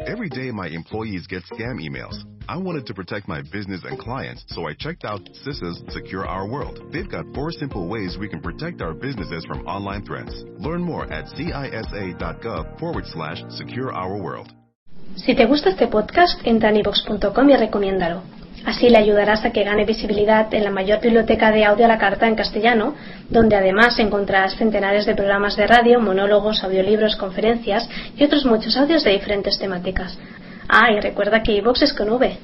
Every day my employees get scam emails. I wanted to protect my business and clients, so I checked out CISA's Secure Our World. They've got 4 simple ways we can protect our businesses from online threats. Learn more at cisa.gov/Secure Our World. Si te gusta este podcast, entra en iVoox.com y recomiéndalo. Así le ayudarás a que gane visibilidad en la mayor biblioteca de audio a la carta en castellano, donde además encontrarás centenares de programas de radio, monólogos, audiolibros, conferencias y otros muchos audios de diferentes temáticas. Ah, y recuerda que iVoox es con V.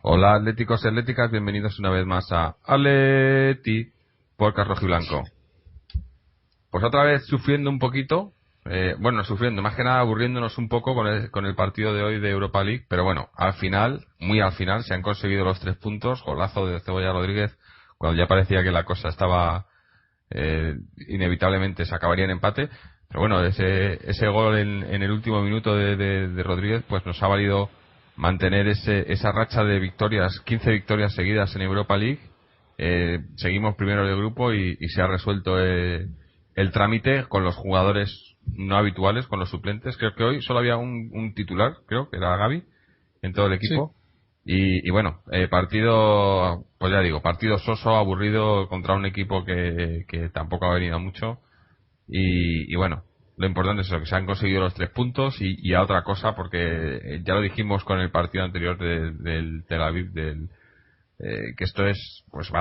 Hola atléticos y atléticas, bienvenidos una vez más a Atleti Podcast Rojiblanco. Pues otra vez sufriendo un poquito, más que nada aburriéndonos un poco con el partido de hoy de Europa League, pero bueno, muy al final, se han conseguido los 3 puntos, golazo de Cebolla Rodríguez, cuando ya parecía que la cosa estaba, inevitablemente se acabaría en empate, pero bueno, ese gol en el último minuto de Rodríguez, pues nos ha valido mantener esa racha de victorias, 15 victorias seguidas en Europa League. Seguimos primero del grupo y se ha resuelto el trámite con los jugadores no habituales, con los suplentes. Creo que hoy solo había un titular, creo que era Gavi, en todo el equipo. Sí. Y bueno, partido soso, aburrido contra un equipo que tampoco ha venido mucho. Y bueno, lo importante es eso, que se han conseguido los 3 puntos y a otra cosa, porque ya lo dijimos con el partido anterior del Tel Aviv, que esto es, pues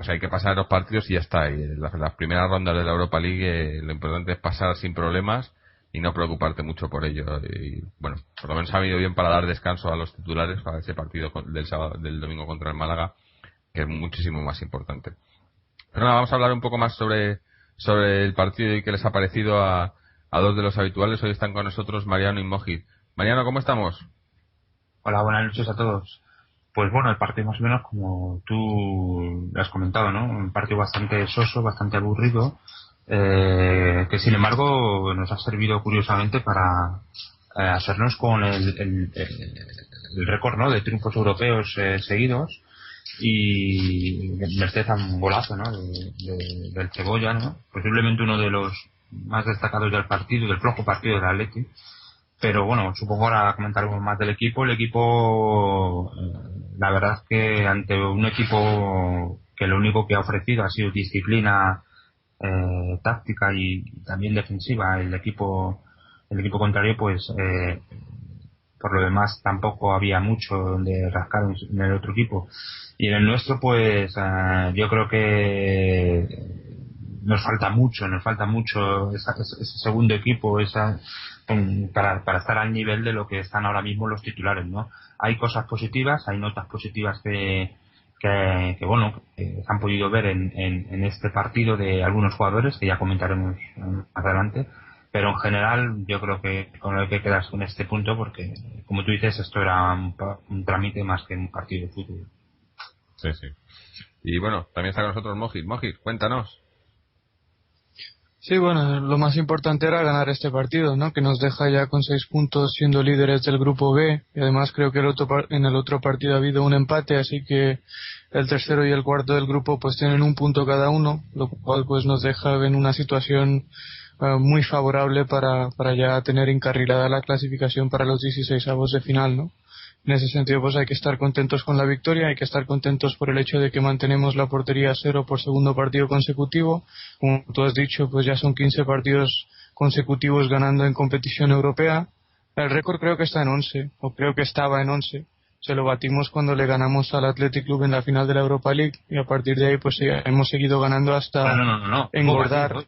hay que pasar los partidos y ya está. Y las primeras rondas de la Europa League, lo importante es pasar sin problemas y no preocuparte mucho por ello. Y bueno, por lo menos ha venido bien para dar descanso a los titulares para ese partido del domingo contra el Málaga, que es muchísimo más importante. Pero nada, vamos a hablar un poco más sobre el partido y qué les ha parecido a 2 de los habituales. Hoy están con nosotros Mariano y Moji. Mariano, ¿cómo estamos? Hola, buenas noches a todos. Pues bueno, el partido más o menos como tú lo has comentado, ¿no? Un partido bastante soso, bastante aburrido, que sin embargo nos ha servido curiosamente para hacernos con el récord, ¿no?, de triunfos europeos seguidos, y merced a un golazo, ¿no?, del Cebolla, ¿no?, posiblemente uno de los más destacados del partido, del flojo partido del Atleti. Pero bueno, supongo ahora comentaremos más del equipo. El equipo, la verdad es que ante un equipo que lo único que ha ofrecido ha sido disciplina táctica y también defensiva, el equipo contrario, pues por lo demás tampoco había mucho donde rascar en el otro equipo. Y en el nuestro, pues yo creo que nos falta mucho ese segundo equipo, para estar al nivel de lo que están ahora mismo los titulares, ¿no? Hay cosas positivas, hay notas positivas que han podido ver en este partido de algunos jugadores que ya comentaremos más adelante, pero en general yo creo que con lo que quedas con este punto, porque como tú dices, esto era un trámite más que un partido de fútbol. Sí. Y bueno, también está con nosotros Moji. Moji, cuéntanos. Sí, bueno, lo más importante era ganar este partido, ¿no?, que nos deja ya con 6 puntos siendo líderes del grupo B, y además creo que en el otro partido ha habido un empate, así que el tercero y el cuarto del grupo pues tienen 1 punto cada uno, lo cual pues nos deja en una situación muy favorable para ya tener encarrilada la clasificación para los 16avos de final, ¿no? En ese sentido, pues hay que estar contentos con la victoria, hay que estar contentos por el hecho de que mantenemos la portería a 0 por segundo partido consecutivo. Como tú has dicho, pues ya son 15 partidos consecutivos ganando en competición europea. El récord creo que está en 11, o creo que estaba en 11. Se lo batimos cuando le ganamos al Athletic Club en la final de la Europa League, y a partir de ahí pues hemos seguido ganando hasta engordar.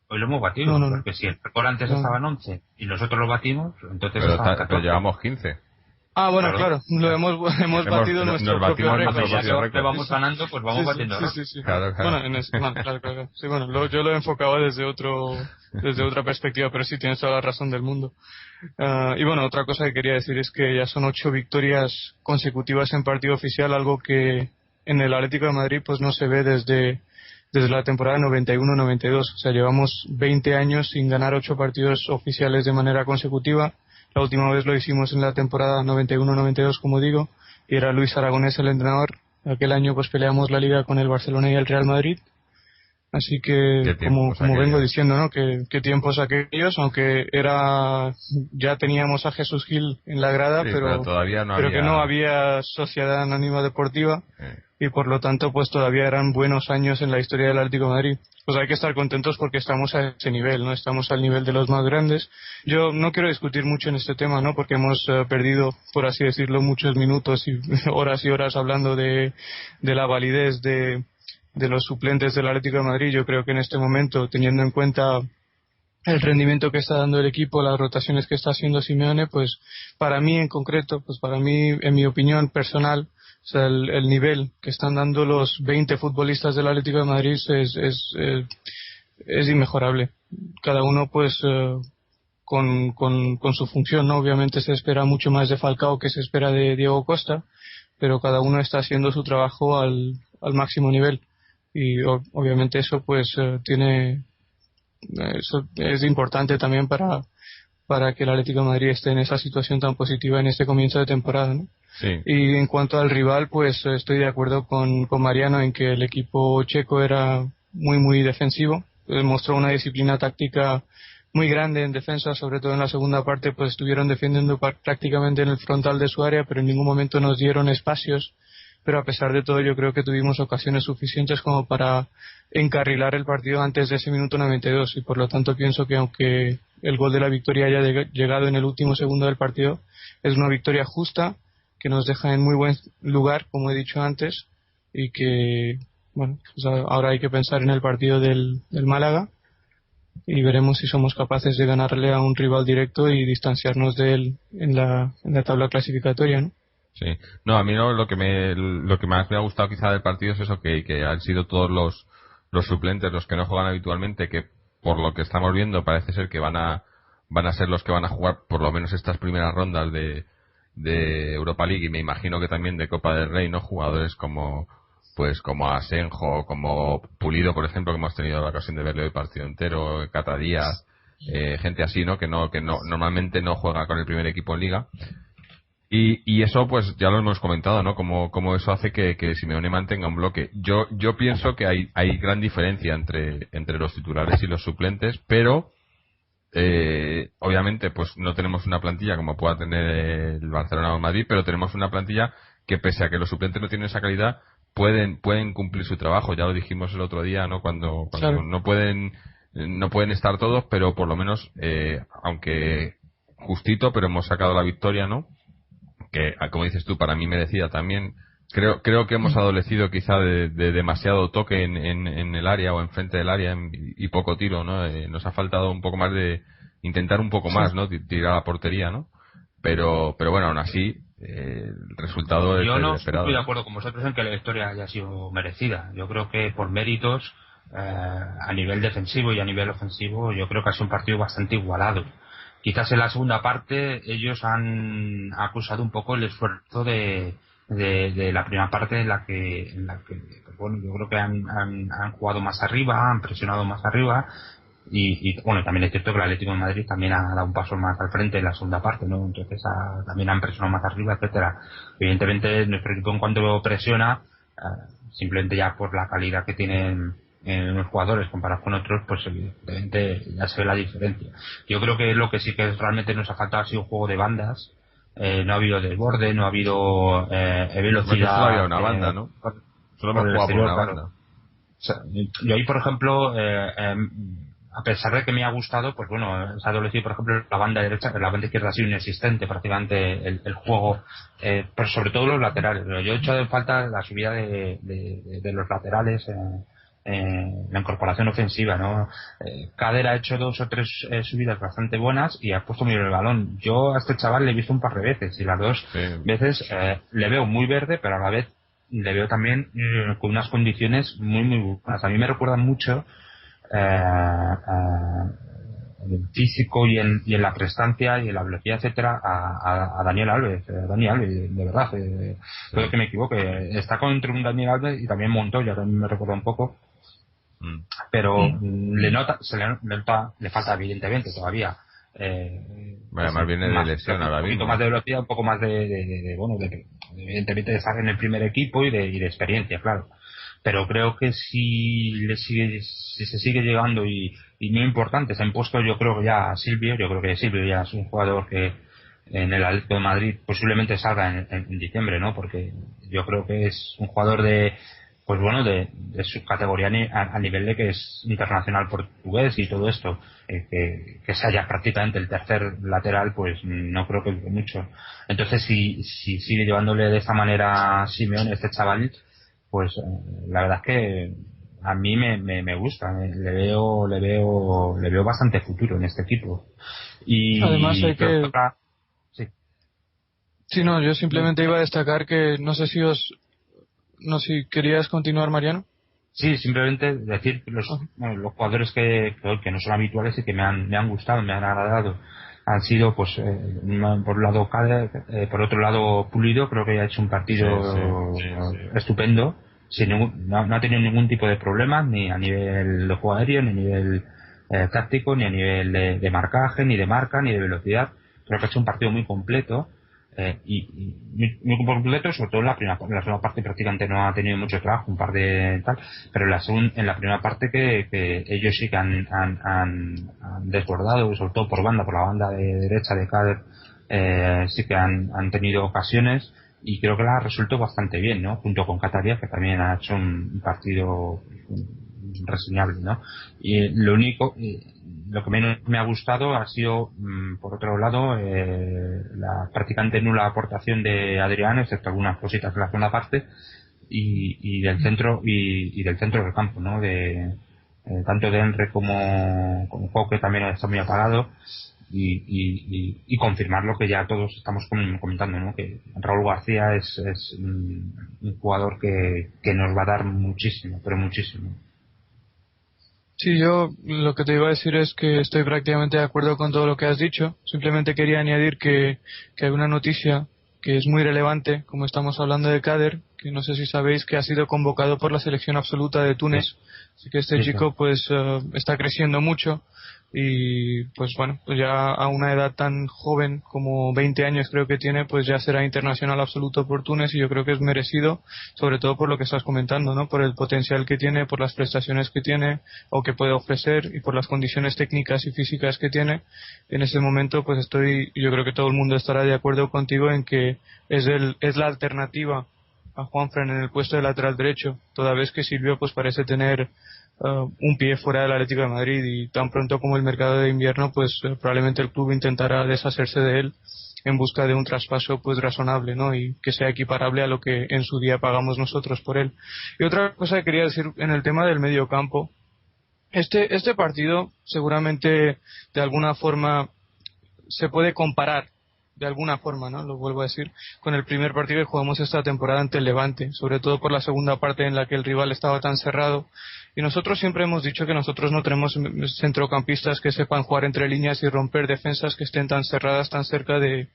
Hoy lo hemos batido, porque si el récord antes estaba en 11 y nosotros lo batimos, entonces pero llevamos 15. Ah, bueno, claro, lo hemos batido nuestro propio récord. Si vamos ganando, pues vamos batiendo. Sí. Claro. Bueno, sí, bueno, yo lo enfocaba desde otra perspectiva, pero sí, tienes toda la razón del mundo. Y bueno, otra cosa que quería decir es que ya son 8 victorias consecutivas en partido oficial, algo que en el Atlético de Madrid pues no se ve desde desde la temporada 91-92. O sea, llevamos 20 años sin ganar 8 partidos oficiales de manera consecutiva. La última vez lo hicimos en la temporada 91-92, como digo, y era Luis Aragonés el entrenador. Aquel año pues peleamos la Liga con el Barcelona y el Real Madrid. Así que, como vengo diciendo, ¿no? Que tiempos aquellos, aunque ya teníamos a Jesús Gil en la grada, sí, pero todavía no que no había Sociedad Anónima Deportiva, y por lo tanto pues todavía eran buenos años en la historia del Atlético de Madrid. Pues hay que estar contentos porque estamos a ese nivel, ¿no? Estamos al nivel de los más grandes. Yo no quiero discutir mucho en este tema, ¿no? Porque hemos perdido, por así decirlo, muchos minutos y horas hablando de la validez de los suplentes del Atlético de Madrid. Yo creo que en este momento, teniendo en cuenta el rendimiento que está dando el equipo, las rotaciones que está haciendo Simeone, pues para mí en concreto, pues para mí, en mi opinión personal, o sea, el nivel que están dando los 20 futbolistas del Atlético de Madrid es inmejorable. Cada uno pues con su función, ¿no? Obviamente se espera mucho más de Falcao que se espera de Diego Costa, pero cada uno está haciendo su trabajo al máximo nivel. Y obviamente eso pues eso es importante también para que el Atlético de Madrid esté en esa situación tan positiva en este comienzo de temporada, ¿no? Sí. Y en cuanto al rival, pues estoy de acuerdo con Mariano en que el equipo checo era muy defensivo. Mostró una disciplina táctica muy grande en defensa, sobre todo en la segunda parte, pues estuvieron defendiendo prácticamente en el frontal de su área, pero en ningún momento nos dieron espacios. Pero a pesar de todo yo creo que tuvimos ocasiones suficientes como para encarrilar el partido antes de ese minuto 92, y por lo tanto pienso que aunque el gol de la victoria haya llegado en el último segundo del partido, es una victoria justa que nos deja en muy buen lugar, como he dicho antes, y que bueno, pues ahora hay que pensar en el partido del Málaga y veremos si somos capaces de ganarle a un rival directo y distanciarnos de él en la tabla clasificatoria, ¿no? Sí, no, a mí no, lo que más me ha gustado quizá del partido es eso, que han sido todos los suplentes los que no juegan habitualmente, que por lo que estamos viendo parece ser que van a ser los que van a jugar por lo menos estas primeras rondas de Europa League, y me imagino que también de Copa del Rey, ¿no? Jugadores como Asenjo, como Pulido, por ejemplo, que hemos tenido la ocasión de verle el partido entero, Cata Díaz, gente así, ¿no? Que normalmente no juega con el primer equipo en Liga. Y eso pues ya lo hemos comentado, ¿no? Como eso hace que Simeone mantenga un bloque. Yo pienso que hay gran diferencia entre los titulares y los suplentes, pero obviamente pues no tenemos una plantilla como pueda tener el Barcelona o el Madrid, pero tenemos una plantilla que, pese a que los suplentes no tienen esa calidad, pueden cumplir su trabajo. Ya lo dijimos el otro día, ¿no? Cuando claro, no pueden estar todos, pero por lo menos aunque justito, pero hemos sacado la victoria, ¿no? Que, como dices tú, para mí merecida también. Creo que hemos adolecido quizá de demasiado toque en el área o enfrente del área y poco tiro, ¿no? Nos ha faltado un poco más de intentar un poco más, ¿no? Tirar a la portería, ¿no? Pero bueno, aún así el resultado es esperado. Yo no estoy de acuerdo con vosotros en que la victoria haya sido merecida. Yo creo que por méritos a nivel defensivo y a nivel ofensivo, yo creo que ha sido un partido bastante igualado. Quizás en la segunda parte ellos han acusado un poco el esfuerzo de la primera parte en la que bueno, yo creo que han jugado más arriba, han presionado más arriba y bueno, también es cierto que el Atlético de Madrid también ha dado un paso más al frente en la segunda parte, ¿no? Entonces también han presionado más arriba, etcétera. Evidentemente nuestro equipo en cuanto presiona, simplemente ya por la calidad que tienen en los jugadores comparados con otros, pues evidentemente ya se ve la diferencia. Yo creo que lo que sí que realmente nos ha faltado ha sido un juego de bandas. No ha habido desborde, no ha habido velocidad. Solo había una banda, ¿no? Solo hemos jugado por una banda. Claro. O sea, yo ahí, por ejemplo, a pesar de que me ha gustado, pues bueno, se ha adolecido, por ejemplo, la banda derecha, la banda izquierda ha sido inexistente prácticamente el juego, pero sobre todo los laterales. Pero yo he hecho de falta la subida de los laterales, la incorporación ofensiva, ¿no? Kader ha hecho 2 o 3 subidas bastante buenas y ha puesto muy bien el balón. Yo a este chaval le he visto un par de veces y las dos veces le veo muy verde, pero a la vez le veo también con unas condiciones muy buenas. A mí me recuerda mucho en el físico y en la prestancia y en la velocidad, etcétera, a Daniel Alves. Dani Alves, de verdad, puede que me equivoque. Está entre un Daniel Alves y también Montoya, también me recuerda un poco. pero le falta evidentemente todavía además viene de lesión ahora mismo, un poquito más de velocidad, un poco más evidentemente de estar en el primer equipo y de experiencia, claro. Pero creo que si se sigue llegando y muy importante, se han puesto yo creo que ya Silvio ya es un jugador que en el Atlético de Madrid posiblemente salga en diciembre, ¿no? Porque yo creo que es un jugador de su categoría a nivel de que es internacional portugués y todo esto, que sea ya prácticamente el tercer lateral, pues no creo que mucho. Entonces si sigue llevándole de esta manera Simeone, este chaval, pues la verdad es que a mí me gusta, le veo bastante futuro en este equipo. Y además hay que sí, no, yo simplemente iba a destacar que no sé si querías continuar, Mariano. Sí, simplemente decir que los jugadores que no son habituales y que me han gustado, me han agradado, han sido por un lado Kader, por otro lado Pulido, creo que ha hecho un partido estupendo, no ha tenido ningún tipo de problema, ni a nivel de juego aéreo, ni a nivel táctico, ni a nivel de marcaje, ni de marca, ni de velocidad. Creo que ha hecho un partido muy completo. Y muy completo, sobre todo en la segunda parte prácticamente no ha tenido mucho trabajo, un par de tal, pero en la primera parte que ellos sí que han desbordado, sobre todo por la banda de derecha de Kader, sí que han tenido ocasiones y creo que la ha resuelto bastante bien, ¿no? Junto con Cataria, que también ha hecho un partido reseñable, ¿no? Y lo que menos me ha gustado ha sido, por otro lado, la prácticamente nula aportación de Adrián, excepto algunas cositas de la segunda parte y del centro y del centro del campo, ¿no? Tanto de Enre como Coque también está muy apagado y confirmar lo que ya todos estamos comentando, ¿no? Que Raúl García es un jugador que nos va a dar muchísimo, pero muchísimo. Sí, yo lo que te iba a decir es que estoy prácticamente de acuerdo con todo lo que has dicho. Simplemente quería añadir que hay una noticia que es muy relevante, como estamos hablando de Kader, que no sé si sabéis que ha sido convocado por la selección absoluta de Túnez. Sí. Así que este chico pues está creciendo mucho y pues bueno, pues ya a una edad tan joven como 20 años creo que tiene, pues ya será internacional absoluto por Túnez y yo creo que es merecido, sobre todo por lo que estás comentando, ¿no? Por el potencial que tiene, por las prestaciones que tiene o que puede ofrecer y por las condiciones técnicas y físicas que tiene. En ese momento pues yo creo que todo el mundo estará de acuerdo contigo en que es la alternativa a Juanfran en el puesto de lateral derecho, toda vez que Silvio pues parece tener un pie fuera del Atlético de Madrid y tan pronto como el mercado de invierno pues probablemente el club intentará deshacerse de él en busca de un traspaso pues razonable, ¿no? Y que sea equiparable a lo que en su día pagamos nosotros por él. Y otra cosa que quería decir en el tema del medio campo, este partido seguramente de alguna forma se puede comparar de alguna forma, ¿no? Lo vuelvo a decir, con el primer partido que jugamos esta temporada ante el Levante, sobre todo por la segunda parte en la que el rival estaba tan cerrado. Y nosotros siempre hemos dicho que nosotros no tenemos centrocampistas que sepan jugar entre líneas y romper defensas que estén tan cerradas, tan cerca de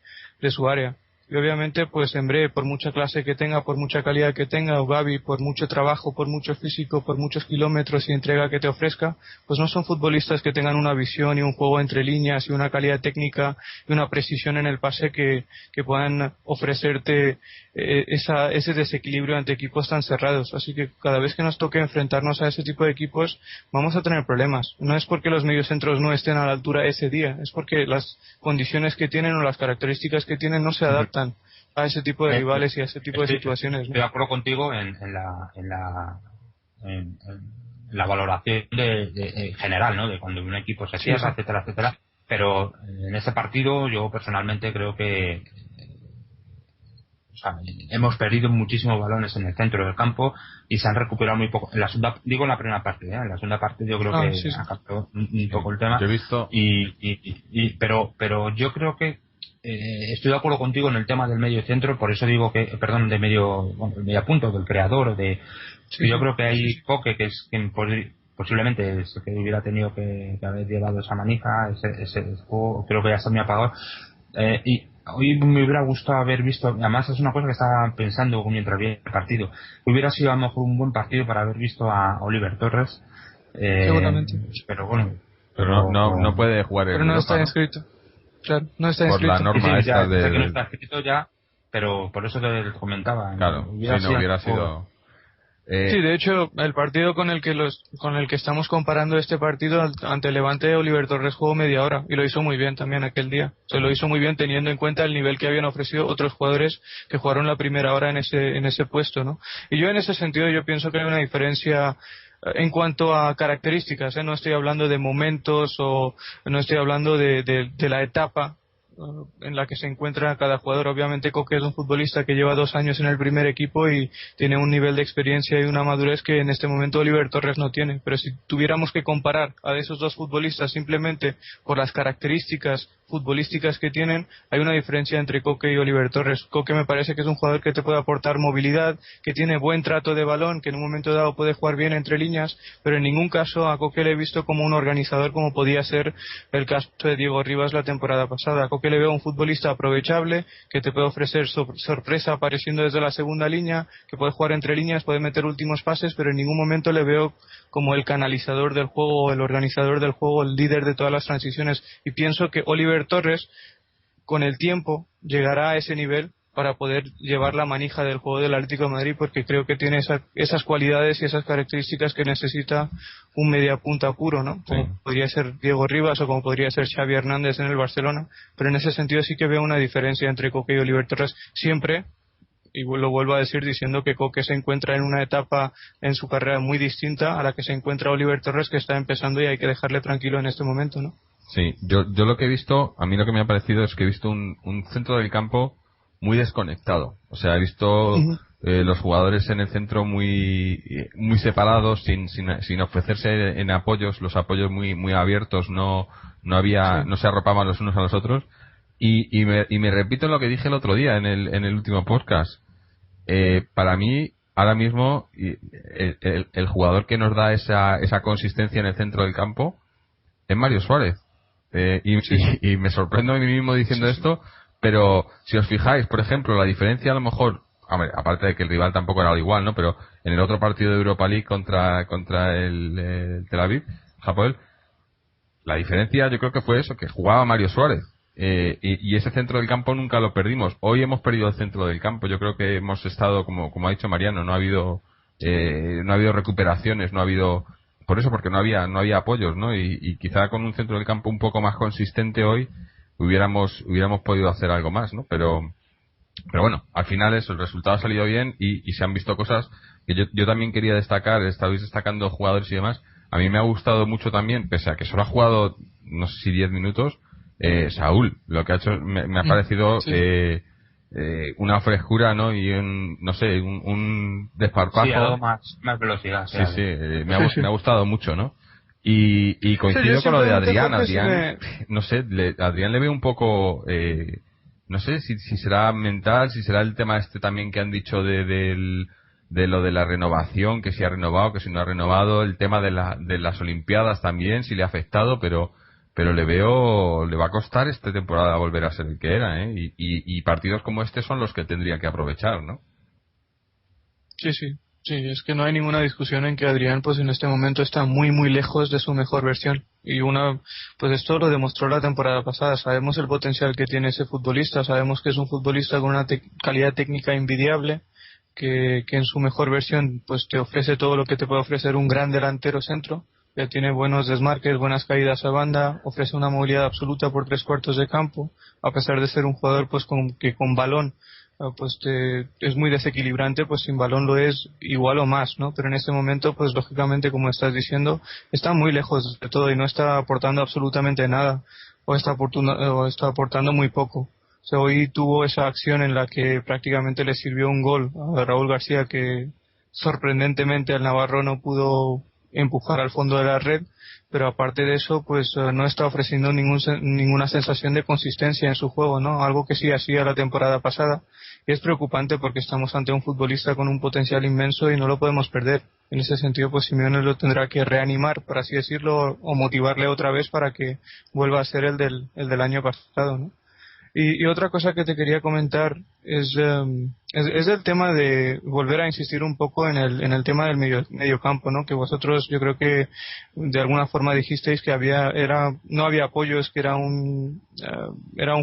su área. Y obviamente pues Emre, por mucha clase que tenga, por mucha calidad que tenga, o Gavi, por mucho trabajo, por mucho físico, por muchos kilómetros y entrega que te ofrezca, pues no son futbolistas que tengan una visión y un juego entre líneas y una calidad técnica y una precisión en el pase que puedan ofrecerte ese desequilibrio ante equipos tan cerrados. Así que cada vez que nos toque enfrentarnos a ese tipo de equipos vamos a tener problemas. No es porque los mediocentros no estén a la altura ese día, es porque las condiciones que tienen o las características que tienen no se adaptan a ese tipo de rivales y a ese tipo de situaciones, ¿no? Estoy de acuerdo contigo en la valoración de general, ¿no? De cuando un equipo se cierra, etcétera, etcétera. Pero en este partido yo personalmente creo que hemos perdido muchísimos balones en el centro del campo y se han recuperado muy poco. En la primera parte, en la segunda parte yo creo que ha cambiado un poco el tema. Yo he visto pero yo creo que estoy de acuerdo contigo en el tema del medio centro, por eso digo que, el medio punto, del creador, yo creo que hay Coque, que es quien posiblemente es el que hubiera tenido que haber llevado esa manija, ese juego, creo que ya está muy apagado, y hoy me hubiera gustado haber visto, además es una cosa que estaba pensando mientras vi el partido, hubiera sido a lo mejor un buen partido para haber visto a Oliver Torres, Seguramente. Pero bueno. Pero no puede jugar en Pero no Europa, está inscrito. Claro, no está por inscrito. la norma Sí, esta sé que no de... está escrito ya, pero por eso te comentaba. Claro, si no hubiera sido... Sí, de hecho, el partido con el que estamos comparando este partido ante Levante, Oliver Torres jugó media hora y lo hizo muy bien también aquel día. Se lo hizo muy bien teniendo en cuenta el nivel que habían ofrecido otros jugadores que jugaron la primera hora en ese puesto, ¿no? Y yo en ese sentido yo pienso que hay una diferencia en cuanto a características, ¿eh? No estoy hablando de momentos o no estoy hablando de la etapa en la que se encuentra cada jugador. Obviamente Coque es un futbolista que lleva 2 años en el primer equipo y tiene un nivel de experiencia y una madurez que en este momento Oliver Torres no tiene, pero si tuviéramos que comparar a esos dos futbolistas simplemente por las características futbolísticas que tienen, hay una diferencia entre Coque y Oliver Torres. Coque me parece que es un jugador que te puede aportar movilidad, que tiene buen trato de balón, que en un momento dado puede jugar bien entre líneas, pero en ningún caso a Coque le he visto como un organizador como podía ser el caso de Diego Rivas la temporada pasada. A Coque le veo un futbolista aprovechable, que te puede ofrecer sorpresa apareciendo desde la segunda línea, que puede jugar entre líneas, puede meter últimos pases, pero en ningún momento le veo como el canalizador del juego, el organizador del juego, el líder de todas las transiciones. Y pienso que Oliver Torres, con el tiempo, llegará a ese nivel para poder llevar la manija del juego del Atlético de Madrid, porque creo que tiene esas cualidades y esas características que necesita un mediapunta puro, ¿no? Como podría ser Diego Rivas o como podría ser Xavi Hernández en el Barcelona. Pero en ese sentido sí que veo una diferencia entre Coque y Oliver Torres, siempre, y lo vuelvo a decir diciendo que Coque se encuentra en una etapa en su carrera muy distinta a la que se encuentra Oliver Torres, que está empezando y hay que dejarle tranquilo en este momento, ¿no? Sí, yo lo que he visto, a mí lo que me ha parecido es que he visto un centro del campo muy desconectado. O sea, he visto los jugadores en el centro muy separados, sin ofrecerse en apoyos, los apoyos muy abiertos, no se arropaban los unos a los otros. Y me repito lo que dije el otro día en el último podcast. Para mí, ahora mismo, el jugador que nos da esa consistencia en el centro del campo es Mario Suárez. Y me sorprendo a mí mismo diciendo esto, pero si os fijáis, por ejemplo, la diferencia a lo mejor, aparte de que el rival tampoco era igual, ¿no? Pero en el otro partido de Europa League contra el Tel Aviv, Hapoel, la diferencia yo creo que fue eso, que jugaba Mario Suárez. Y ese centro del campo nunca lo perdimos. Hoy hemos perdido el centro del campo. Yo creo que hemos estado, como ha dicho Mariano, no ha habido recuperaciones, por eso, porque no había apoyos, ¿no? Y quizá con un centro del campo un poco más consistente hoy hubiéramos podido hacer algo más, ¿no? Pero bueno, al final eso, el resultado ha salido bien y se han visto cosas que yo también quería destacar. Estabais destacando jugadores y demás. A mí me ha gustado mucho también, pese a que solo ha jugado, no sé si 10 minutos, Saúl. Lo que ha hecho me ha parecido una frescura, ¿no? Y un desparpajo. Sí, algo más velocidad. Sí, me ha gustado mucho, ¿no? Y coincido con lo de Adrián. No sé, Adrián le veo un poco, no sé si será mental, si será el tema también que han dicho de lo de la renovación, que si ha renovado, que si no ha renovado, el tema de las Olimpiadas también, si le ha afectado, pero le va a costar esta temporada volver a ser el que era, ¿eh? Y partidos como este son los que tendría que aprovechar, ¿no? Sí, es que no hay ninguna discusión en que Adrián pues en este momento está muy muy lejos de su mejor versión, y pues esto lo demostró la temporada pasada. Sabemos el potencial que tiene ese futbolista, sabemos que es un futbolista con una calidad técnica envidiable, que en su mejor versión pues te ofrece todo lo que te puede ofrecer un gran delantero centro. Ya tiene buenos desmarques, buenas caídas a banda, ofrece una movilidad absoluta por 3/4 de campo, a pesar de ser un jugador pues que con balón pues es muy desequilibrante, pues sin balón lo es igual o más, ¿no? Pero en este momento pues lógicamente, como estás diciendo, está muy lejos de todo y no está aportando absolutamente nada, o está aportando muy poco. O sea, hoy tuvo esa acción en la que prácticamente le sirvió un gol a Raúl García, que sorprendentemente el navarro no pudo empujar al fondo de la red, pero aparte de eso pues no está ofreciendo ninguna sensación de consistencia en su juego, ¿no? Algo que sí hacía la temporada pasada, y es preocupante porque estamos ante un futbolista con un potencial inmenso y no lo podemos perder. En ese sentido pues Simeone lo tendrá que reanimar, por así decirlo, o motivarle otra vez para que vuelva a ser el del año pasado, ¿no? Y otra cosa que te quería comentar es el tema de volver a insistir un poco en el tema del medio campo, ¿no? Que vosotros, yo creo que de alguna forma dijisteis que no había apoyos, que era un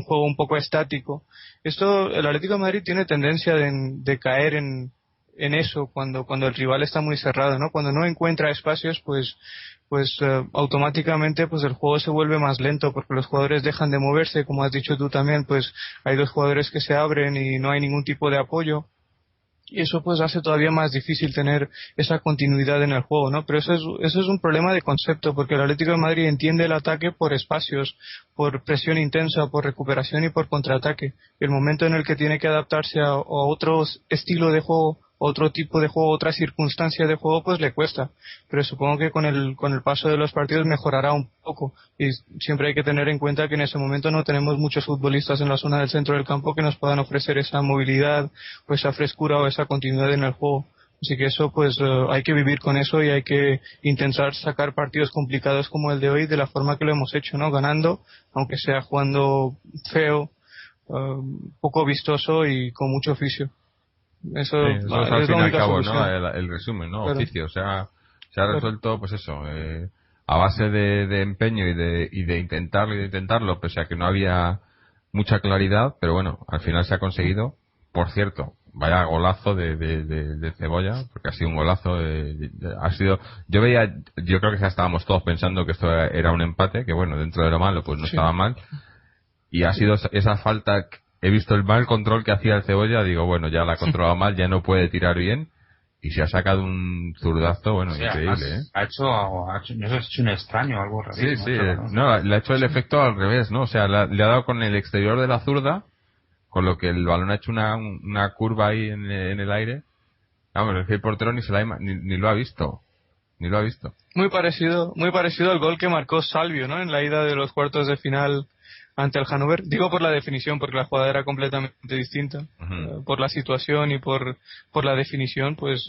juego un poco estático. Esto, el Atlético de Madrid tiene tendencia de caer en eso cuando el rival está muy cerrado, ¿no? Cuando no encuentra espacios, pues automáticamente pues el juego se vuelve más lento porque los jugadores dejan de moverse, como has dicho tú también, pues hay dos jugadores que se abren y no hay ningún tipo de apoyo, y eso pues hace todavía más difícil tener esa continuidad en el juego, ¿no? Pero eso es un problema de concepto, porque el Atlético de Madrid entiende el ataque por espacios, por presión intensa, por recuperación y por contraataque. Y el momento en el que tiene que adaptarse a otro estilo de juego, otro tipo de juego, otra circunstancia de juego, pues le cuesta. Pero supongo que con el paso de los partidos mejorará un poco. Y siempre hay que tener en cuenta que en ese momento no tenemos muchos futbolistas en la zona del centro del campo que nos puedan ofrecer esa movilidad, o esa frescura o esa continuidad en el juego. Así que eso, pues hay que vivir con eso y hay que intentar sacar partidos complicados como el de hoy de la forma que lo hemos hecho, ¿no? Ganando, aunque sea jugando feo, poco vistoso y con mucho oficio. Eso es al fin y al cabo, solución, ¿no? El resumen, ¿no? Claro. Oficio. O sea, se ha resuelto, pues eso, a base de empeño y de intentarlo, pese a que no había mucha claridad, pero bueno, al final se ha conseguido. Por cierto, vaya golazo de Cebolla, porque ha sido un golazo. Ha sido, yo creo que ya estábamos todos pensando que esto era un empate, que bueno, dentro de lo malo, pues no estaba mal. Y ha sido esa falta. He visto el mal control que hacía el Cebolla, digo, bueno, ya la ha controlado mal, ya no puede tirar bien, y se ha sacado un zurdazo, bueno, increíble, ha hecho, no sé, ha hecho un extraño, algo rarísimo. Sí, no, le ha hecho el efecto al revés, ¿no? O sea, le ha dado con el exterior de la zurda, con lo que el balón ha hecho una curva ahí en el aire. Vamos, es que el portero ni lo ha visto. Ni lo ha visto. Muy parecido al gol que marcó Salvio, ¿no? En la ida de los cuartos de final ante el Hannover. Digo por la definición, porque la jugada era completamente distinta. Uh-huh. Por la situación y por la definición, pues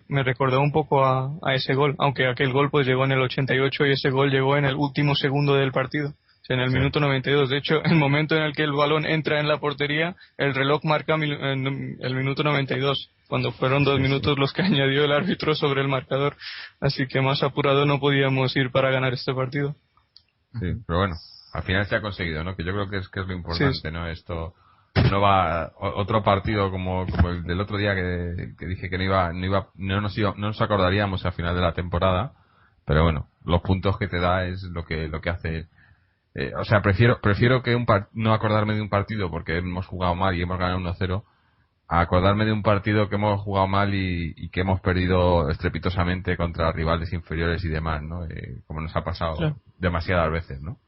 me recordó un poco a ese gol. Aunque aquel gol pues llegó en el 88 y ese gol llegó en el último segundo del partido. O sea, en el minuto 92. De hecho, el momento en el que el balón entra en la portería, el reloj marca el minuto 92. Cuando fueron 2 minutos los que añadió el árbitro sobre el marcador. Así que más apurado no podíamos ir para ganar este partido. Sí, pero bueno, al final se ha conseguido, ¿no? Que yo creo que es lo importante, sí. ¿No? Esto no va otro partido como el del otro día que dije que no nos acordaríamos al final de la temporada, pero bueno, los puntos que te da es lo que hace. O sea, prefiero que no acordarme de un partido porque hemos jugado mal y hemos ganado 1-0, a acordarme de un partido que hemos jugado mal y que hemos perdido estrepitosamente contra rivales inferiores y demás, ¿no? Como nos ha pasado demasiadas veces, ¿no?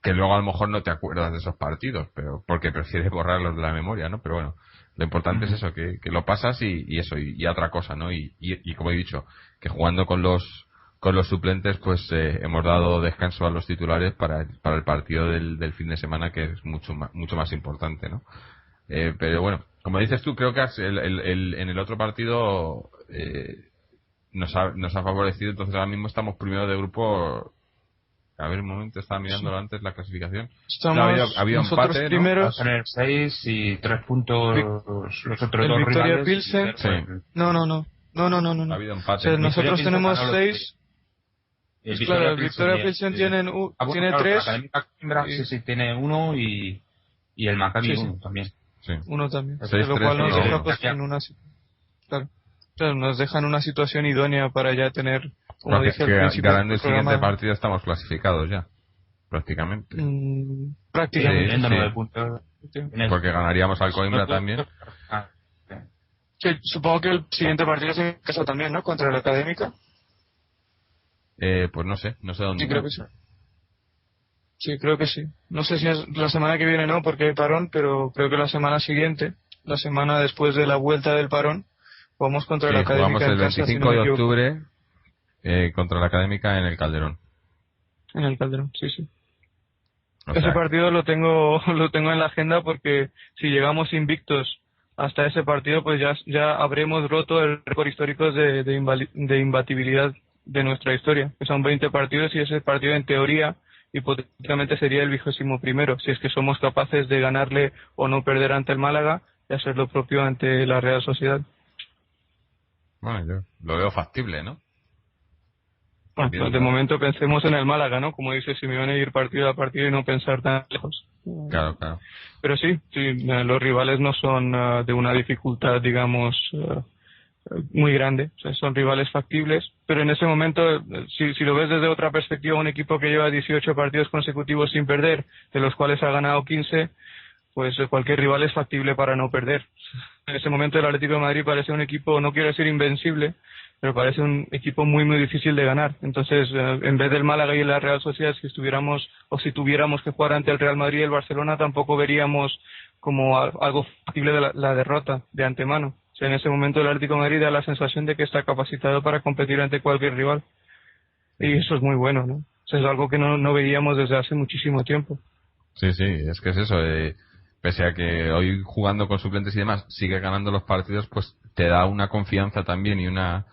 Que luego a lo mejor no te acuerdas de esos partidos, pero porque prefieres borrarlos de la memoria, ¿no? Pero bueno, lo importante es eso, que lo pasas y eso, y otra cosa, ¿no? Y como he dicho, que jugando con los suplentes, pues hemos dado descanso a los titulares para el partido del fin de semana, que es mucho más importante, ¿no? Pero bueno, como dices tú, creo que en el otro partido nos ha favorecido. Entonces ahora mismo estamos primero de grupo. A ver, un momento, estaba mirándolo antes la clasificación. Había empate, primeros, ¿no? Va a tener 6 y 3 puntos los otros dos Victoria rivales. Pilsen. Sí. No. Ha habido empate. O sea, nosotros Pilsen tenemos ganó los 6. Claro, el Victoria Pilsen tiene 3. La Académica Coimbra sí tiene 1 y el Maccabi 1 también. Sí. 1 también. 6-3, Lo cual nos deja pues, claro. nos deja en una situación idónea para ya tener, como dije al principio, ganando el siguiente partido estamos clasificados ya, prácticamente. Prácticamente. Sí. 9 puntos. Porque ganaríamos al Coimbra también. Que supongo que el siguiente partido es en casa también, ¿no? Contra la Académica. Pues no sé dónde. Sí, creo que sí. Sí, creo que sí. No sé si es la semana que viene, no, porque hay parón, pero creo que la semana siguiente, la semana después de la vuelta del parón, jugamos contra la Académica. Jugamos el 25 si no de octubre contra la Académica en el Calderón. En el Calderón, sí. O Ese sea, partido lo tengo en la agenda porque si llegamos invictos hasta ese partido, pues ya habremos roto el récord histórico de imbatibilidad de nuestra historia, que son 20 partidos, y ese partido en teoría hipotéticamente sería el 21º, si es que somos capaces de ganarle o no perder ante el Málaga y hacer lo propio ante la Real Sociedad. Bueno, yo lo veo factible, ¿no? Bueno, de momento pensemos en el Málaga, ¿no? Como dice Simeone, ir partido a partido y no pensar tan lejos. Claro. Pero sí, los rivales no son de una dificultad, digamos, muy grande. O sea, son rivales factibles, pero en ese momento, si lo ves desde otra perspectiva, un equipo que lleva 18 partidos consecutivos sin perder, de los cuales ha ganado 15, pues cualquier rival es factible para no perder. En ese momento el Atlético de Madrid parece un equipo, no quiero decir invencible, pero parece un equipo muy muy difícil de ganar. Entonces, en vez del Málaga y la Real Sociedad, si tuviéramos que jugar ante el Real Madrid y el Barcelona, tampoco veríamos como algo factible de la derrota de antemano. O sea, en ese momento el Atlético de Madrid da la sensación de que está capacitado para competir ante cualquier rival. Y eso es muy bueno, ¿no? O sea, es algo que no veíamos desde hace muchísimo tiempo. Sí, es que es eso. Pese a que hoy jugando con suplentes y demás sigue ganando los partidos, pues te da una confianza también y una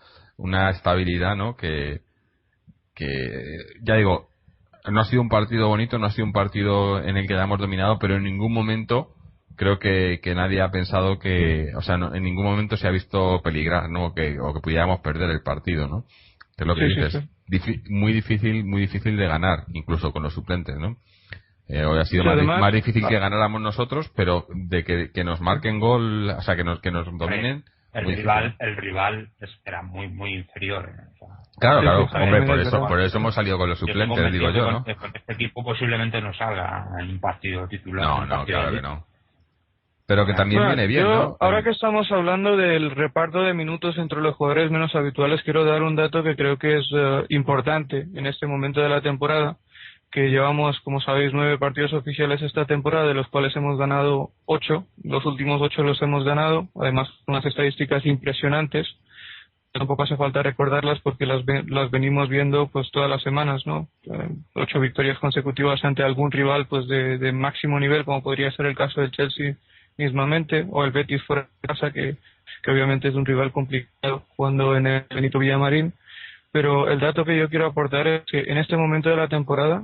estabilidad, ¿no? Que ya digo, no ha sido un partido bonito, no ha sido un partido en el que hayamos dominado, pero en ningún momento creo que nadie ha pensado en ningún momento se ha visto peligrar, ¿no? O que pudiéramos perder el partido, ¿no? Que es lo que dices. Sí. Muy difícil de ganar, incluso con los suplentes, ¿no? Hoy ha sido más difícil que ganáramos nosotros, pero de que nos marquen gol, o sea, que nos dominen. El rival era muy inferior. O sea, claro, hombre, por eso hemos salido con los suplentes, digo yo, ¿no? Con este equipo posiblemente no salga en un partido titular. No, claro que no. Pero que también viene bien, ¿no? Ahora que estamos hablando del reparto de minutos entre los jugadores menos habituales, quiero dar un dato que creo que es importante en este momento de la temporada, que llevamos, como sabéis, 9 partidos oficiales esta temporada, de los cuales hemos ganado 8. Los últimos 8 los hemos ganado, además unas estadísticas impresionantes. Tampoco hace falta recordarlas porque las venimos viendo pues todas las semanas, ¿no? 8 victorias consecutivas ante algún rival pues de máximo nivel, como podría ser el caso del Chelsea mismamente, o el Betis fuera de casa, que obviamente es un rival complicado jugando en el Benito Villamarín. Pero el dato que yo quiero aportar es que en este momento de la temporada,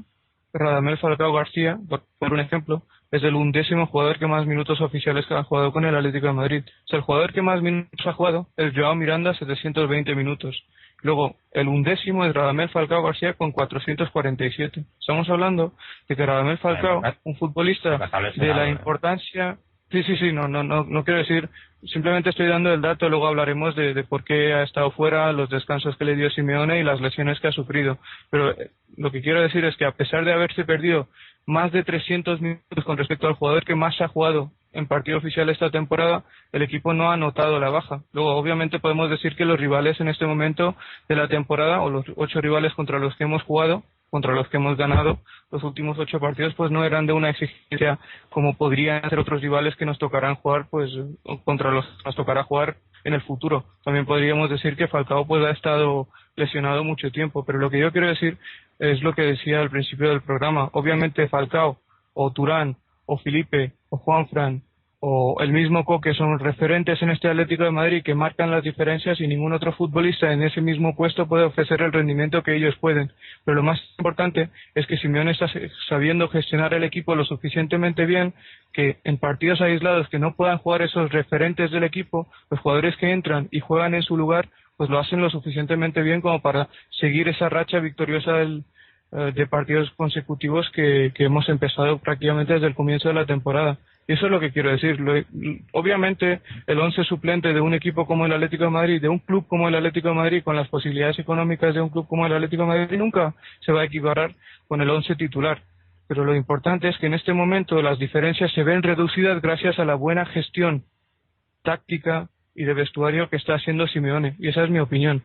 Radamel Falcao García, por un ejemplo, es el 11º jugador que más minutos oficiales ha jugado con el Atlético de Madrid. O sea, el jugador que más minutos ha jugado es Joao Miranda, 720 minutos. Luego, el 11º es Radamel Falcao García con 447. Estamos hablando de que Radamel Falcao, un futbolista de la importancia... Sí, no quiero decir, simplemente estoy dando el dato, luego hablaremos de por qué ha estado fuera, los descansos que le dio Simeone y las lesiones que ha sufrido. Pero lo que quiero decir es que a pesar de haberse perdido más de 300 minutos con respecto al jugador que más ha jugado en partido oficial esta temporada, el equipo no ha notado la baja. Luego, obviamente, podemos decir que los rivales en este momento de la temporada, o los 8 rivales contra los que hemos jugado, contra los que hemos ganado los últimos 8 partidos, pues no eran de una exigencia como podrían ser otros rivales que nos tocarán jugar, pues contra los que nos tocará jugar en el futuro. También podríamos decir que Falcao pues ha estado lesionado mucho tiempo, pero lo que yo quiero decir es lo que decía al principio del programa. Obviamente Falcao o Turán o Felipe o Juanfran o el mismo Coque son referentes en este Atlético de Madrid que marcan las diferencias, y ningún otro futbolista en ese mismo puesto puede ofrecer el rendimiento que ellos pueden. Pero lo más importante es que Simeone está sabiendo gestionar el equipo lo suficientemente bien que en partidos aislados que no puedan jugar esos referentes del equipo, los jugadores que entran y juegan en su lugar, pues lo hacen lo suficientemente bien como para seguir esa racha victoriosa de partidos consecutivos que hemos empezado prácticamente desde el comienzo de la temporada. Y eso es lo que quiero decir. Obviamente, el 11 suplente de un equipo como el Atlético de Madrid, de un club como el Atlético de Madrid, con las posibilidades económicas de un club como el Atlético de Madrid, nunca se va a equiparar con el 11 titular. Pero lo importante es que en este momento las diferencias se ven reducidas gracias a la buena gestión táctica y de vestuario que está haciendo Simeone. Y esa es mi opinión.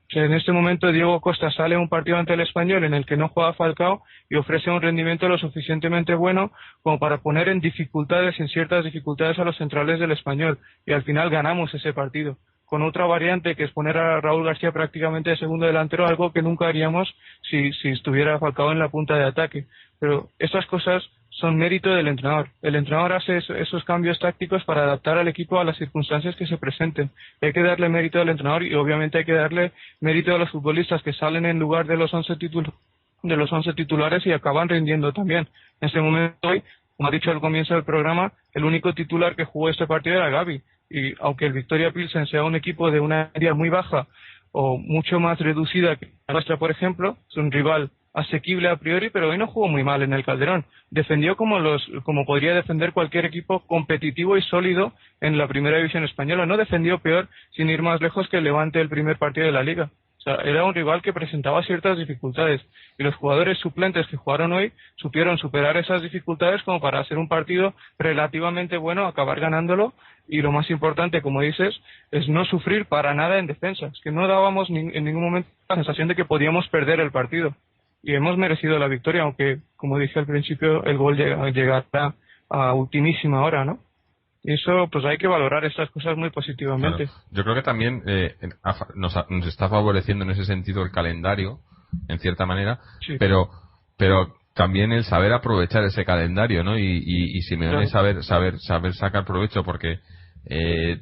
Que en este momento Diego Costa sale a un partido ante el Español en el que no juega Falcao y ofrece un rendimiento lo suficientemente bueno como para poner en ciertas dificultades a los centrales del Español, y al final ganamos ese partido con otra variante que es poner a Raúl García prácticamente de segundo delantero, algo que nunca haríamos si estuviera Falcao en la punta de ataque. Pero estas cosas son mérito del entrenador. El entrenador hace esos cambios tácticos para adaptar al equipo a las circunstancias que se presenten. Hay que darle mérito al entrenador y obviamente hay que darle mérito a los futbolistas que salen en lugar de los 11 de los 11 titulares y acaban rindiendo también. En este momento hoy, como ha dicho al comienzo del programa, el único titular que jugó este partido era Gavi, y aunque el Victoria Pilsen sea un equipo de una media muy baja o mucho más reducida que la nuestra, por ejemplo, es un rival asequible a priori, pero hoy no jugó muy mal en el Calderón. Defendió como podría defender cualquier equipo competitivo y sólido en la primera división española. No defendió peor, sin ir más lejos, que el Levante del primer partido de la Liga. O sea, era un rival que presentaba ciertas dificultades y los jugadores suplentes que jugaron hoy supieron superar esas dificultades como para hacer un partido relativamente bueno, acabar ganándolo, y lo más importante, como dices, es no sufrir para nada en defensa. Es que no dábamos en ningún momento la sensación de que podíamos perder el partido y hemos merecido la victoria, aunque, como dije al principio, el gol llegará a ultimísima hora, ¿no? Y eso, pues hay que valorar estas cosas muy positivamente. Claro. Yo creo que también nos está favoreciendo en ese sentido el calendario, en cierta manera, sí. pero también el saber aprovechar ese calendario, ¿no? Y Simeone claro. saber sacar provecho, porque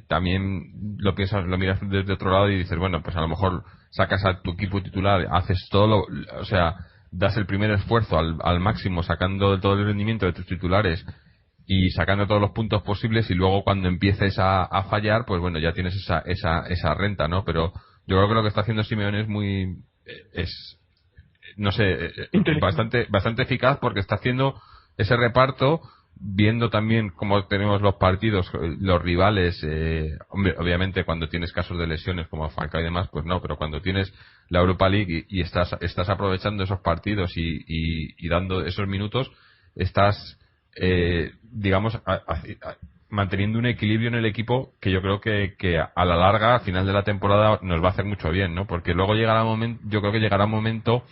también lo miras desde otro lado y dices, bueno, pues a lo mejor sacas a tu equipo titular, haces todo o sea, das el primer esfuerzo al máximo, sacando todo el rendimiento de tus titulares y sacando todos los puntos posibles, y luego cuando empieces a fallar, pues bueno, ya tienes esa renta, ¿no? Pero yo creo que lo que está haciendo Simeone es no sé, bastante eficaz, porque está haciendo ese reparto, viendo también cómo tenemos los partidos, los rivales, obviamente cuando tienes casos de lesiones como Falcao y demás, pues no, pero cuando tienes la Europa League y estás aprovechando esos partidos y dando esos minutos, estás digamos manteniendo un equilibrio en el equipo que yo creo que a la larga, a final de la temporada, nos va a hacer mucho bien, ¿no? Porque luego yo creo que llegará un momento,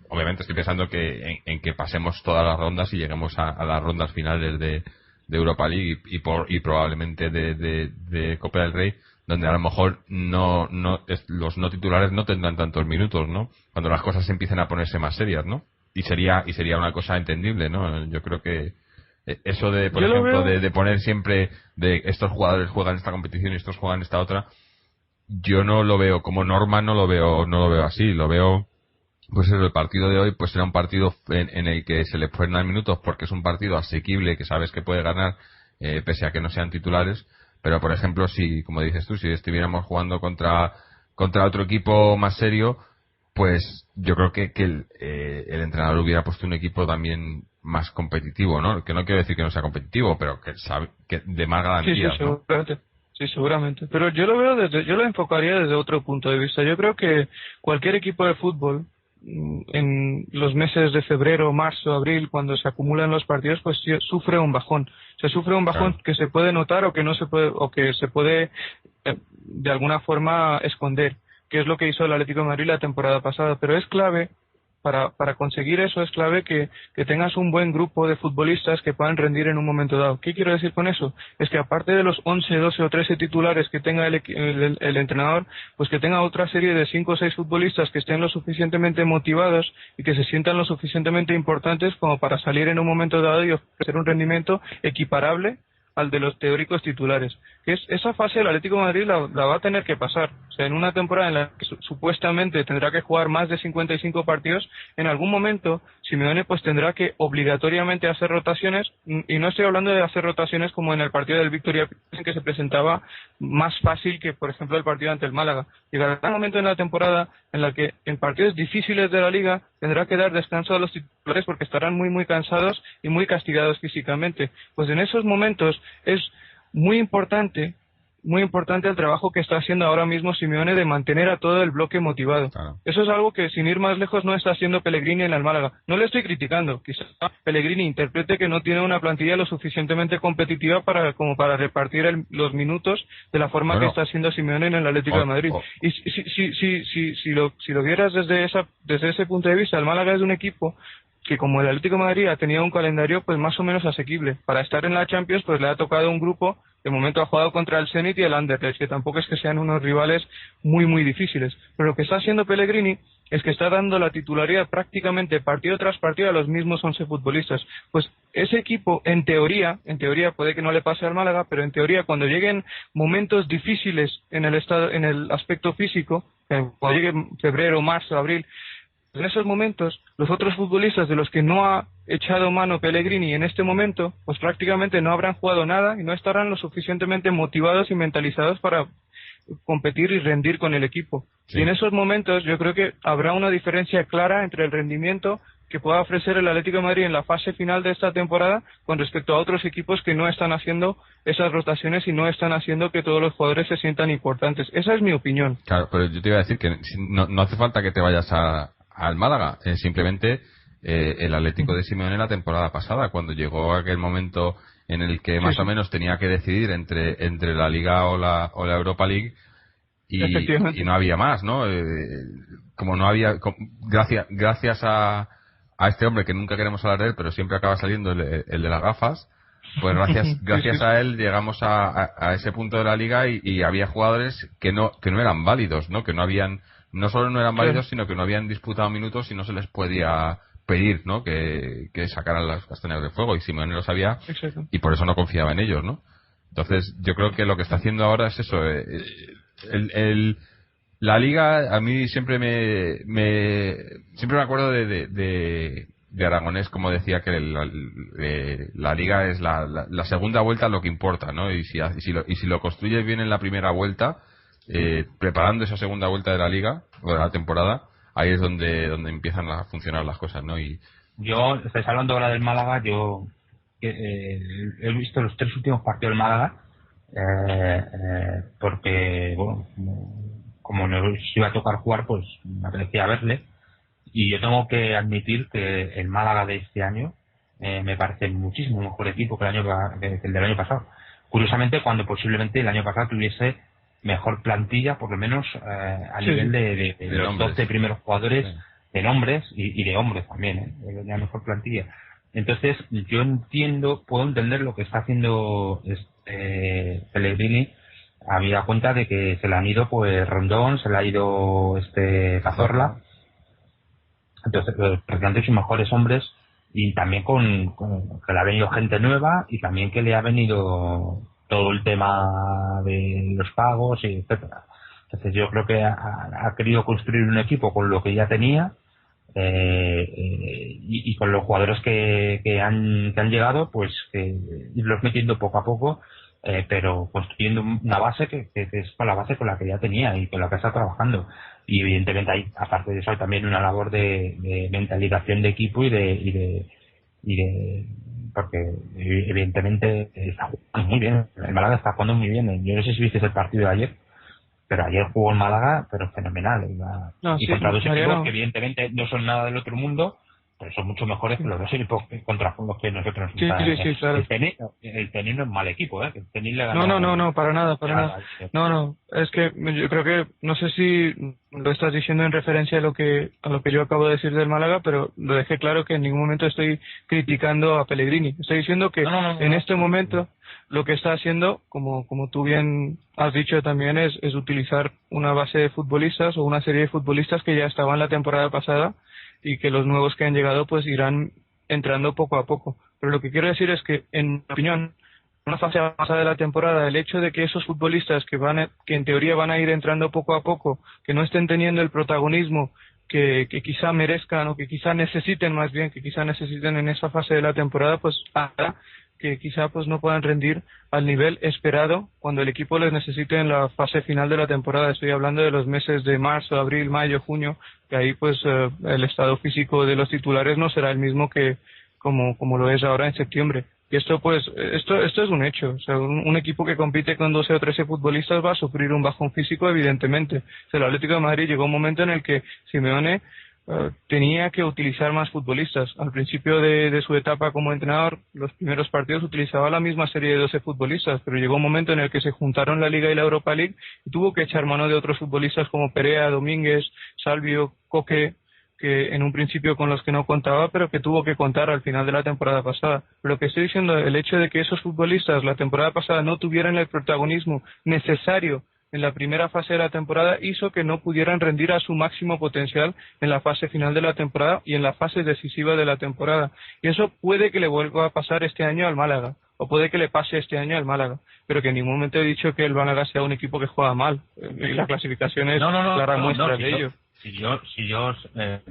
obviamente estoy pensando que en que pasemos todas las rondas y lleguemos a las rondas finales de Europa League y probablemente de Copa del Rey, donde a lo mejor los no titulares no tendrán tantos minutos, ¿no? Cuando las cosas empiecen a ponerse más serias, ¿no? Y sería una cosa entendible, ¿no? Yo creo que eso de, por ejemplo, de poner siempre de estos jugadores juegan esta competición y estos juegan esta otra, yo no lo veo como norma, no lo veo así. Lo veo, pues el partido de hoy pues será un partido en el que se le pueden dar minutos, porque es un partido asequible que sabes que puede ganar, pese a que no sean titulares. Pero por ejemplo, si, como dices tú, si estuviéramos jugando contra otro equipo más serio, pues yo creo que el entrenador hubiera puesto un equipo también más competitivo, ¿no? Que no quiero decir que no sea competitivo, pero que sabe que de más garantías, sí, ¿no? Seguramente. Sí, seguramente. Pero yo lo enfocaría desde otro punto de vista. Yo creo que cualquier equipo de fútbol, en los meses de febrero, marzo, abril, cuando se acumulan los partidos, pues sufre un bajón. Se sufre un bajón, claro, que se puede notar o que no se puede, o que se puede de alguna forma esconder, que es lo que hizo el Atlético de Madrid la temporada pasada. Pero es clave, para conseguir eso, es clave que tengas un buen grupo de futbolistas que puedan rendir en un momento dado. ¿Qué quiero decir con eso? Es que aparte de los 11, 12 o 13 titulares que tenga el entrenador, pues que tenga otra serie de 5 o 6 futbolistas que estén lo suficientemente motivados y que se sientan lo suficientemente importantes como para salir en un momento dado y ofrecer un rendimiento equiparable al de los teóricos titulares. Que es esa fase el Atlético de Madrid la va a tener que pasar. O sea, en una temporada en la que supuestamente tendrá que jugar más de 55 partidos, en algún momento Simeone pues tendrá que obligatoriamente hacer rotaciones, y no estoy hablando de hacer rotaciones como en el partido del Victoria, en que se presentaba más fácil que, por ejemplo, el partido ante el Málaga. Llegará un momento en la temporada en la que en partidos difíciles de la Liga tendrá que dar descanso a los titulares porque estarán muy muy cansados y muy castigados físicamente. Pues en esos momentos es muy importante el trabajo que está haciendo ahora mismo Simeone de mantener a todo el bloque motivado. Claro. Eso es algo que, sin ir más lejos, no está haciendo Pellegrini en el Málaga. No le estoy criticando. Quizá Pellegrini interprete que no tiene una plantilla lo suficientemente competitiva como para repartir los minutos de la forma que está haciendo Simeone en el Atlético de Madrid. Y si lo vieras desde ese punto de vista, el Málaga es un equipo que, como el Atlético de Madrid ha tenido un calendario pues más o menos asequible. Para estar en la Champions pues le ha tocado un grupo, de momento ha jugado contra el Zenit y el Anderlecht, que tampoco es que sean unos rivales muy muy difíciles. Pero lo que está haciendo Pellegrini es que está dando la titularidad prácticamente partido tras partido a los mismos 11 futbolistas. Pues ese equipo, en teoría puede que no le pase al Málaga, pero en teoría cuando lleguen momentos difíciles en el aspecto físico, cuando llegue febrero, marzo, abril, En esos momentos, los otros futbolistas de los que no ha echado mano Pellegrini en este momento, pues prácticamente no habrán jugado nada y no estarán lo suficientemente motivados y mentalizados para competir y rendir con el equipo. Sí. Y en esos momentos yo creo que habrá una diferencia clara entre el rendimiento que pueda ofrecer el Atlético de Madrid en la fase final de esta temporada con respecto a otros equipos que no están haciendo esas rotaciones y no están haciendo que todos los jugadores se sientan importantes. Esa es mi opinión. Claro, pero yo te iba a decir que no hace falta que te vayas al Málaga, simplemente el Atlético de Simeone la temporada pasada, cuando llegó aquel momento en el que más o menos tenía que decidir entre la Liga o la Europa League y no había más, ¿no? Como no había, gracias a este hombre que nunca queremos hablar de él, pero siempre acaba saliendo el de las gafas, pues gracias a él llegamos a ese punto de la Liga y había jugadores que no eran válidos, ¿no? Que no solo no eran válidos, sino que no habían disputado minutos y no se les podía pedir, ¿no? Que sacaran las castañas del fuego, y Simeone lo sabía. Exacto. Y por eso no confiaba en ellos, ¿no? Entonces yo creo que lo que está haciendo ahora es eso. La Liga, a mí siempre me acuerdo de Aragonés, como decía que la Liga es la segunda vuelta lo que importa, ¿no? Y si lo construyes bien en la primera vuelta, preparando esa segunda vuelta de la Liga o de la temporada, ahí es donde empiezan a funcionar las cosas, ¿no? Y yo, estáis hablando ahora del Málaga, yo he visto los 3 últimos partidos del Málaga, porque, bueno, como nos iba a tocar jugar, pues me apetecía verle, y yo tengo que admitir que el Málaga de este año me parece muchísimo mejor equipo que el del año pasado. Curiosamente, cuando posiblemente el año pasado tuviese mejor plantilla, por lo menos a nivel de los 12 primeros jugadores, de nombres y de hombres también, la mejor plantilla. Entonces yo puedo entender lo que está haciendo Pellegrini, habida cuenta de que se le han ido pues Rondón, se le ha ido Cazorla, entonces prácticamente sus mejores hombres, y también con que le ha venido gente nueva, y también que le ha venido todo el tema de los pagos y etcétera. Entonces yo creo que ha querido construir un equipo con lo que ya tenía, y con los jugadores que han llegado, pues que irlos metiendo poco a poco, pero construyendo una base que es con la base con la que ya tenía y con la que está trabajando. Y evidentemente hay, aparte de eso, hay también una labor de mentalización de equipo y de porque evidentemente está jugando muy bien. El Málaga está jugando muy bien. Yo no sé si viste el partido de ayer, pero ayer jugó el Málaga, pero fenomenal. Y contra dos equipos que evidentemente no son nada del otro mundo, pero son mucho mejores que los dos equipos contra los que nosotros nos claro. El Tenis no es mal equipo, ¿eh? El Tenis le no, para nada. No, es que yo creo que, no sé si lo estás diciendo en referencia a lo que yo acabo de decir del Málaga, pero lo dejé claro que en ningún momento estoy criticando a Pellegrini. Estoy diciendo que en este momento lo que está haciendo, como tú bien has dicho también, es utilizar una base de futbolistas o una serie de futbolistas que ya estaban la temporada pasada, y que los nuevos que han llegado pues irán entrando poco a poco. Pero lo que quiero decir es que, en mi opinión, en una fase avanzada de la temporada, el hecho de que esos futbolistas que en teoría van a ir entrando poco a poco, que no estén teniendo el protagonismo que quizá merezcan, o que quizá necesiten más bien, que quizá necesiten en esa fase de la temporada, pues hará que quizá pues no puedan rendir al nivel esperado cuando el equipo les necesite en la fase final de la temporada. Estoy hablando de los meses de marzo, abril, mayo, junio, que ahí pues el estado físico de los titulares no será el mismo que como lo es ahora en septiembre. Y esto es un hecho. O sea, un equipo que compite con 12 o 13 futbolistas va a sufrir un bajón físico, evidentemente. O sea, el Atlético de Madrid llegó un momento en el que Simeone tenía que utilizar más futbolistas. Al principio de su etapa como entrenador, los primeros partidos utilizaba la misma serie de 12 futbolistas, pero llegó un momento en el que se juntaron la Liga y la Europa League y tuvo que echar mano de otros futbolistas como Perea, Domínguez, Salvio, Coque, que en un principio con los que no contaba, pero que tuvo que contar al final de la temporada pasada. Pero lo que estoy diciendo, el hecho de que esos futbolistas la temporada pasada no tuvieran el protagonismo necesario en la primera fase de la temporada, hizo que no pudieran rendir a su máximo potencial en la fase final de la temporada y en la fase decisiva de la temporada. Y eso puede que le vuelva a pasar este año al Málaga, o puede que le pase este año al Málaga, pero que en ningún momento he dicho que el Málaga sea un equipo que juega mal, y la clasificación es clara muestra de ello. si yo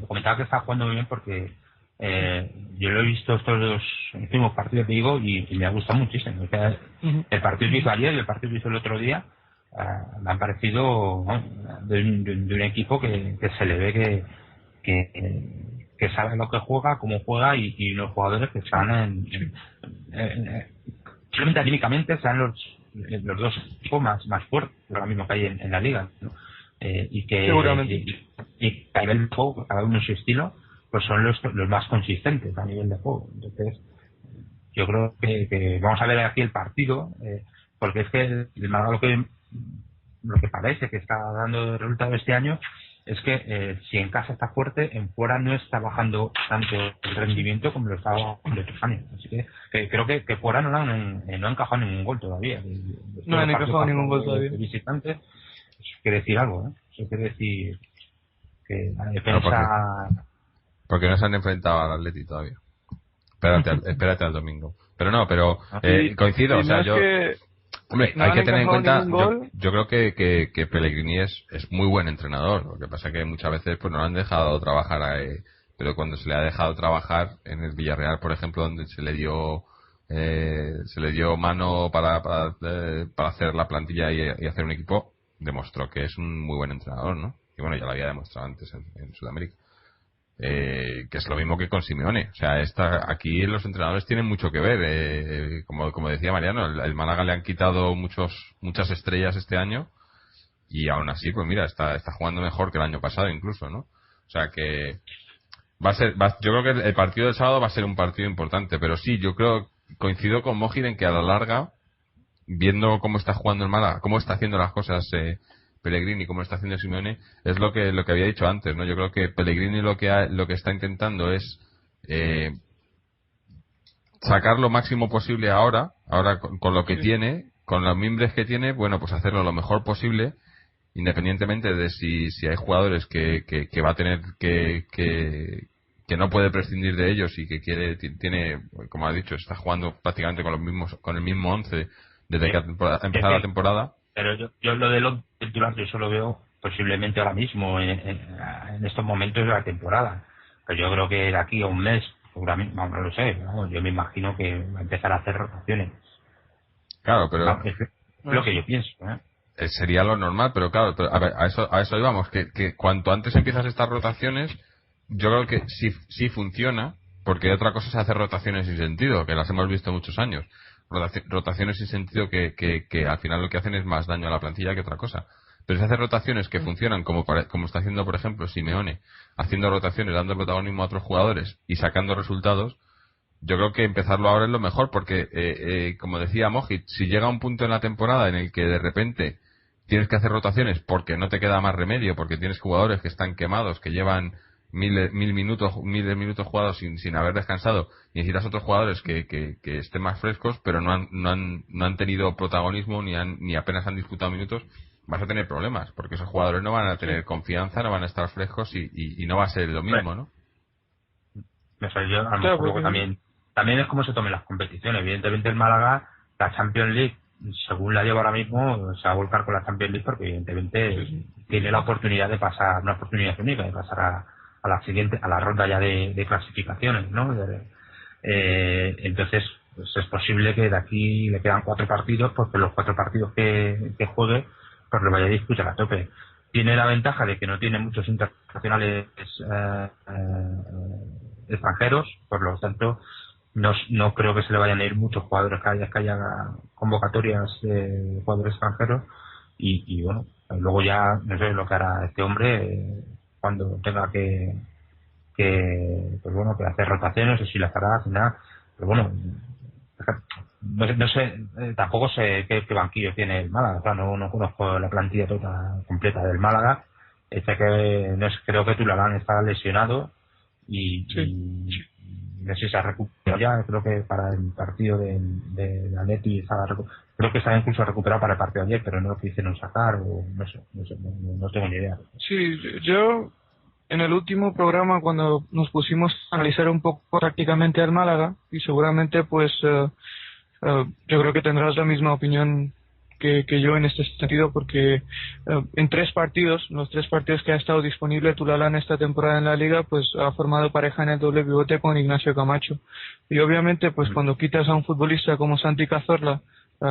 comentaba que está jugando muy bien porque yo lo he visto estos dos últimos partidos, digo, y me ha gustado muchísimo. O sea, el partido que hizo ayer y el partido que hizo el otro día me han parecido, ¿no?, de un equipo que se le ve que sabe lo que juega, cómo juega, y unos jugadores que están simplemente anímicamente sean los dos equipos más fuertes ahora mismo que hay en la liga, ¿no? Y que a nivel de juego, cada uno en su estilo, pues son los más consistentes a nivel de juego. Entonces yo creo que vamos a ver aquí el partido, porque es que el Málaga lo que parece que está dando resultado este año es que si en casa está fuerte, en fuera no está bajando tanto el rendimiento como lo estaba en otros años. Así que creo que fuera no han encajado ningún gol todavía. No han encajado ningún gol todavía. De visitantes, eso quiere decir algo, ¿eh? Eso quiere decir que la defensa... Porque no se han enfrentado al Atleti todavía. Espérate al domingo. Pero coincido, o sea, yo... Hombre, hay que tener en cuenta, yo creo que Pellegrini es muy buen entrenador. Lo que pasa es que muchas veces pues no lo han dejado trabajar, pero cuando se le ha dejado trabajar en el Villarreal, por ejemplo, donde se le dio mano para hacer la plantilla y hacer un equipo, demostró que es un muy buen entrenador, ¿no? Y bueno, ya lo había demostrado antes en Sudamérica. Que es lo mismo que con Simeone. O sea, aquí los entrenadores tienen mucho que ver. Como decía Mariano, el Málaga le han quitado muchas estrellas este año, y aún así, pues mira, está jugando mejor que el año pasado incluso, ¿no? O sea que yo creo que el partido del sábado va a ser un partido importante, pero sí, coincido con Mojid en que a la larga, viendo cómo está jugando el Málaga, cómo está haciendo las cosas Pellegrini, como está haciendo Simeone, es lo que había dicho antes, ¿no? Yo creo que Pellegrini lo que está intentando es sacar lo máximo posible ahora con lo que tiene, con los mimbres que tiene, bueno, pues hacerlo lo mejor posible, independientemente de si hay jugadores que va a tener que no puede prescindir de ellos y que tiene, como ha dicho, está jugando prácticamente con el mismo 11 desde que ha empezado la temporada. Pero yo lo de los titulares, yo eso lo veo posiblemente ahora mismo, en estos momentos de la temporada. Pero yo creo que de aquí a un mes, seguramente, no lo sé, ¿no? Yo me imagino que va a empezar a hacer rotaciones. Claro, pero... Es lo que yo pienso, ¿eh? Sería lo normal, pero claro, a ver, a eso íbamos, que cuanto antes empiezas estas rotaciones, yo creo que sí funciona, porque otra cosa es hacer rotaciones sin sentido, que las hemos visto muchos años. Rotaciones sin sentido que al final lo que hacen es más daño a la plantilla que otra cosa. Pero si hace rotaciones que funcionan, como está haciendo, por ejemplo, Simeone, haciendo rotaciones, dando protagonismo a otros jugadores y sacando resultados, yo creo que empezarlo ahora es lo mejor, porque, como decía Mojit, si llega un punto en la temporada en el que de repente tienes que hacer rotaciones porque no te queda más remedio, porque tienes jugadores que están quemados, que llevan miles de minutos jugados sin haber descansado, y necesitas otros jugadores que estén más frescos, pero no han tenido protagonismo ni apenas han disputado minutos, vas a tener problemas, porque esos jugadores no van a tener confianza, no van a estar frescos y no va a ser lo mismo, ¿no? Yo, a lo mejor luego también es como se tomen las competiciones. Evidentemente el Málaga, la Champions League, según la lleva ahora mismo, se va a volcar con la Champions League, porque evidentemente tiene la oportunidad de pasar, una oportunidad única de pasar a la siguiente, a la ronda ya de clasificaciones, ¿no? Entonces, pues es posible que de aquí le quedan 4 partidos, pues que los 4 partidos que juegue, pues lo vaya a disputar a tope. Tiene la ventaja de que no tiene muchos internacionales extranjeros, por lo tanto no creo que se le vayan a ir muchos jugadores que haya convocatorias de jugadores extranjeros, y bueno, luego ya no sé lo que hará este hombre cuando tenga que hacer rotaciones, o si las hará, si nada. Pero bueno, no sé, tampoco sé qué banquillo tiene el Málaga. O sea, no conozco la plantilla toda completa del Málaga. Creo que Tulalán está lesionado y no sé si se ha recuperado ya. Creo que para el partido de Atleti creo que se ha incluso recuperado para el partido de ayer, pero no lo quisieron sacar, o no tengo ni idea. Sí, yo en el último programa, cuando nos pusimos a analizar un poco tácticamente al Málaga, y seguramente pues yo creo que tendrás la misma opinión que yo en este sentido, porque en los 3 partidos que ha estado disponible Tulalán esta temporada en la liga, pues ha formado pareja en el doble pivote con Ignacio Camacho. Y obviamente, pues cuando quitas a un futbolista como Santi Cazorla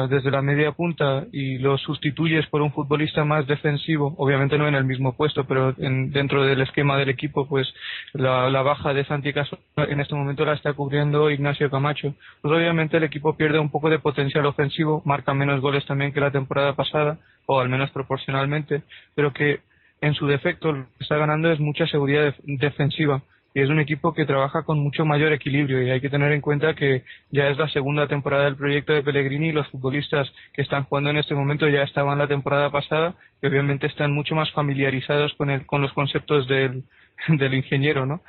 desde la media punta y lo sustituyes por un futbolista más defensivo, obviamente no en el mismo puesto, pero dentro del esquema del equipo, pues la baja de Santi Cazorla en este momento la está cubriendo Ignacio Camacho. Pues obviamente el equipo pierde un poco de potencial ofensivo, marca menos goles también que la temporada pasada, o al menos proporcionalmente, pero que en su defecto lo que está ganando es mucha seguridad defensiva. Y es un equipo que trabaja con mucho mayor equilibrio, y hay que tener en cuenta que ya es la segunda temporada del proyecto de Pellegrini y los futbolistas que están jugando en este momento ya estaban la temporada pasada y obviamente están mucho más familiarizados con los conceptos del ingeniero, ¿no?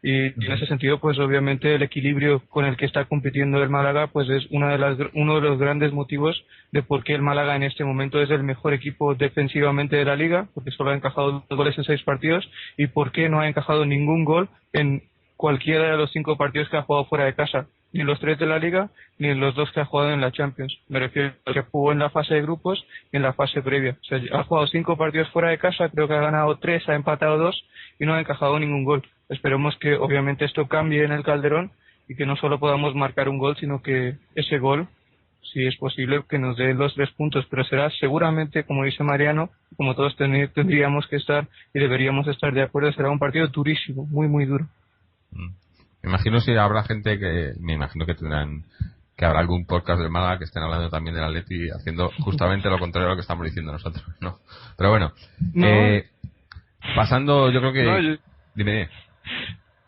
Y en ese sentido, pues obviamente el equilibrio con el que está compitiendo el Málaga pues es uno de los grandes motivos de por qué el Málaga en este momento es el mejor equipo defensivamente de la liga, porque solo ha encajado 2 goles en 6 partidos, y por qué no ha encajado ningún gol en cualquiera de los 5 partidos que ha jugado fuera de casa, ni en los 3 de la liga ni en los 2 que ha jugado en la Champions. Me refiero a que jugó en la fase de grupos y en la fase previa. O sea, ha jugado 5 partidos fuera de casa, creo que ha ganado 3, ha empatado 2 y no ha encajado ningún gol. Esperemos que obviamente esto cambie en el Calderón y que no solo podamos marcar un gol, sino que ese gol, si es posible, que nos dé los 3 puntos, pero será seguramente, como dice Mariano, como todos tendríamos que estar y deberíamos estar de acuerdo, será un partido durísimo, muy muy duro. Me imagino si habrá gente me imagino que habrá algún podcast del Málaga que estén hablando también del Atleti haciendo justamente lo contrario a lo que estamos diciendo nosotros, ¿no? Pero bueno, no. Pasando, yo creo que... No, Dime.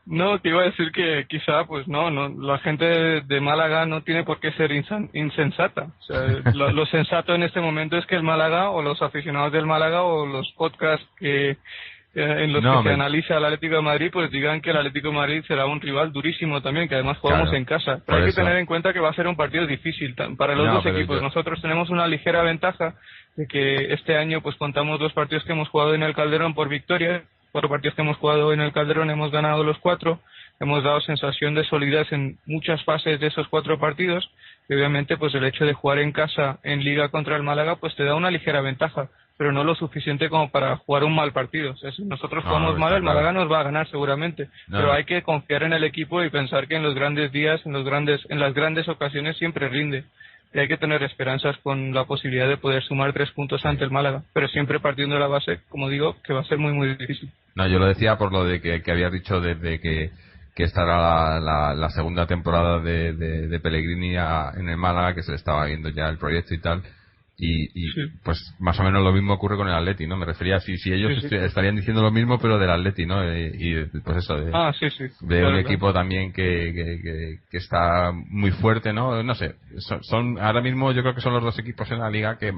No, te iba a decir que quizá, pues no, la gente de Málaga no tiene por qué ser insensata. O sea, lo sensato en este momento es que el Málaga, o los aficionados del Málaga, o los podcasts en los que se analiza el Atlético de Madrid, pues digan que el Atlético de Madrid será un rival durísimo también, que además jugamos en casa. Pero hay que tener en cuenta que va a ser un partido difícil para los dos equipos. Nosotros tenemos una ligera ventaja de que este año pues contamos 2 partidos que hemos jugado en el Calderón por victoria. 4 partidos que hemos jugado en el Calderón hemos ganado los 4. Hemos dado sensación de solidez en muchas fases de esos 4 partidos. Y obviamente pues el hecho de jugar en casa en Liga contra el Málaga pues te da una ligera ventaja, pero no lo suficiente como para jugar un mal partido. O sea, si nosotros jugamos mal, el Málaga nos va a ganar seguramente. Pero hay que confiar en el equipo y pensar que en los grandes días, en las grandes ocasiones siempre rinde. Y hay que tener esperanzas con la posibilidad de poder sumar 3 puntos ante el Málaga, pero siempre partiendo de la base, como digo, que va a ser muy muy difícil. No, yo lo decía por lo de que habías dicho desde que esta era la segunda temporada de Pellegrini en el Málaga, que se le estaba viendo ya el proyecto y tal. Y sí, pues más o menos lo mismo ocurre con el Atleti, ¿no? Me refería si ellos estarían diciendo lo mismo, pero del Atleti, ¿no? Y pues eso, de un equipo también que está muy fuerte, ¿no? No sé, son ahora mismo yo creo que son los 2 equipos en la liga que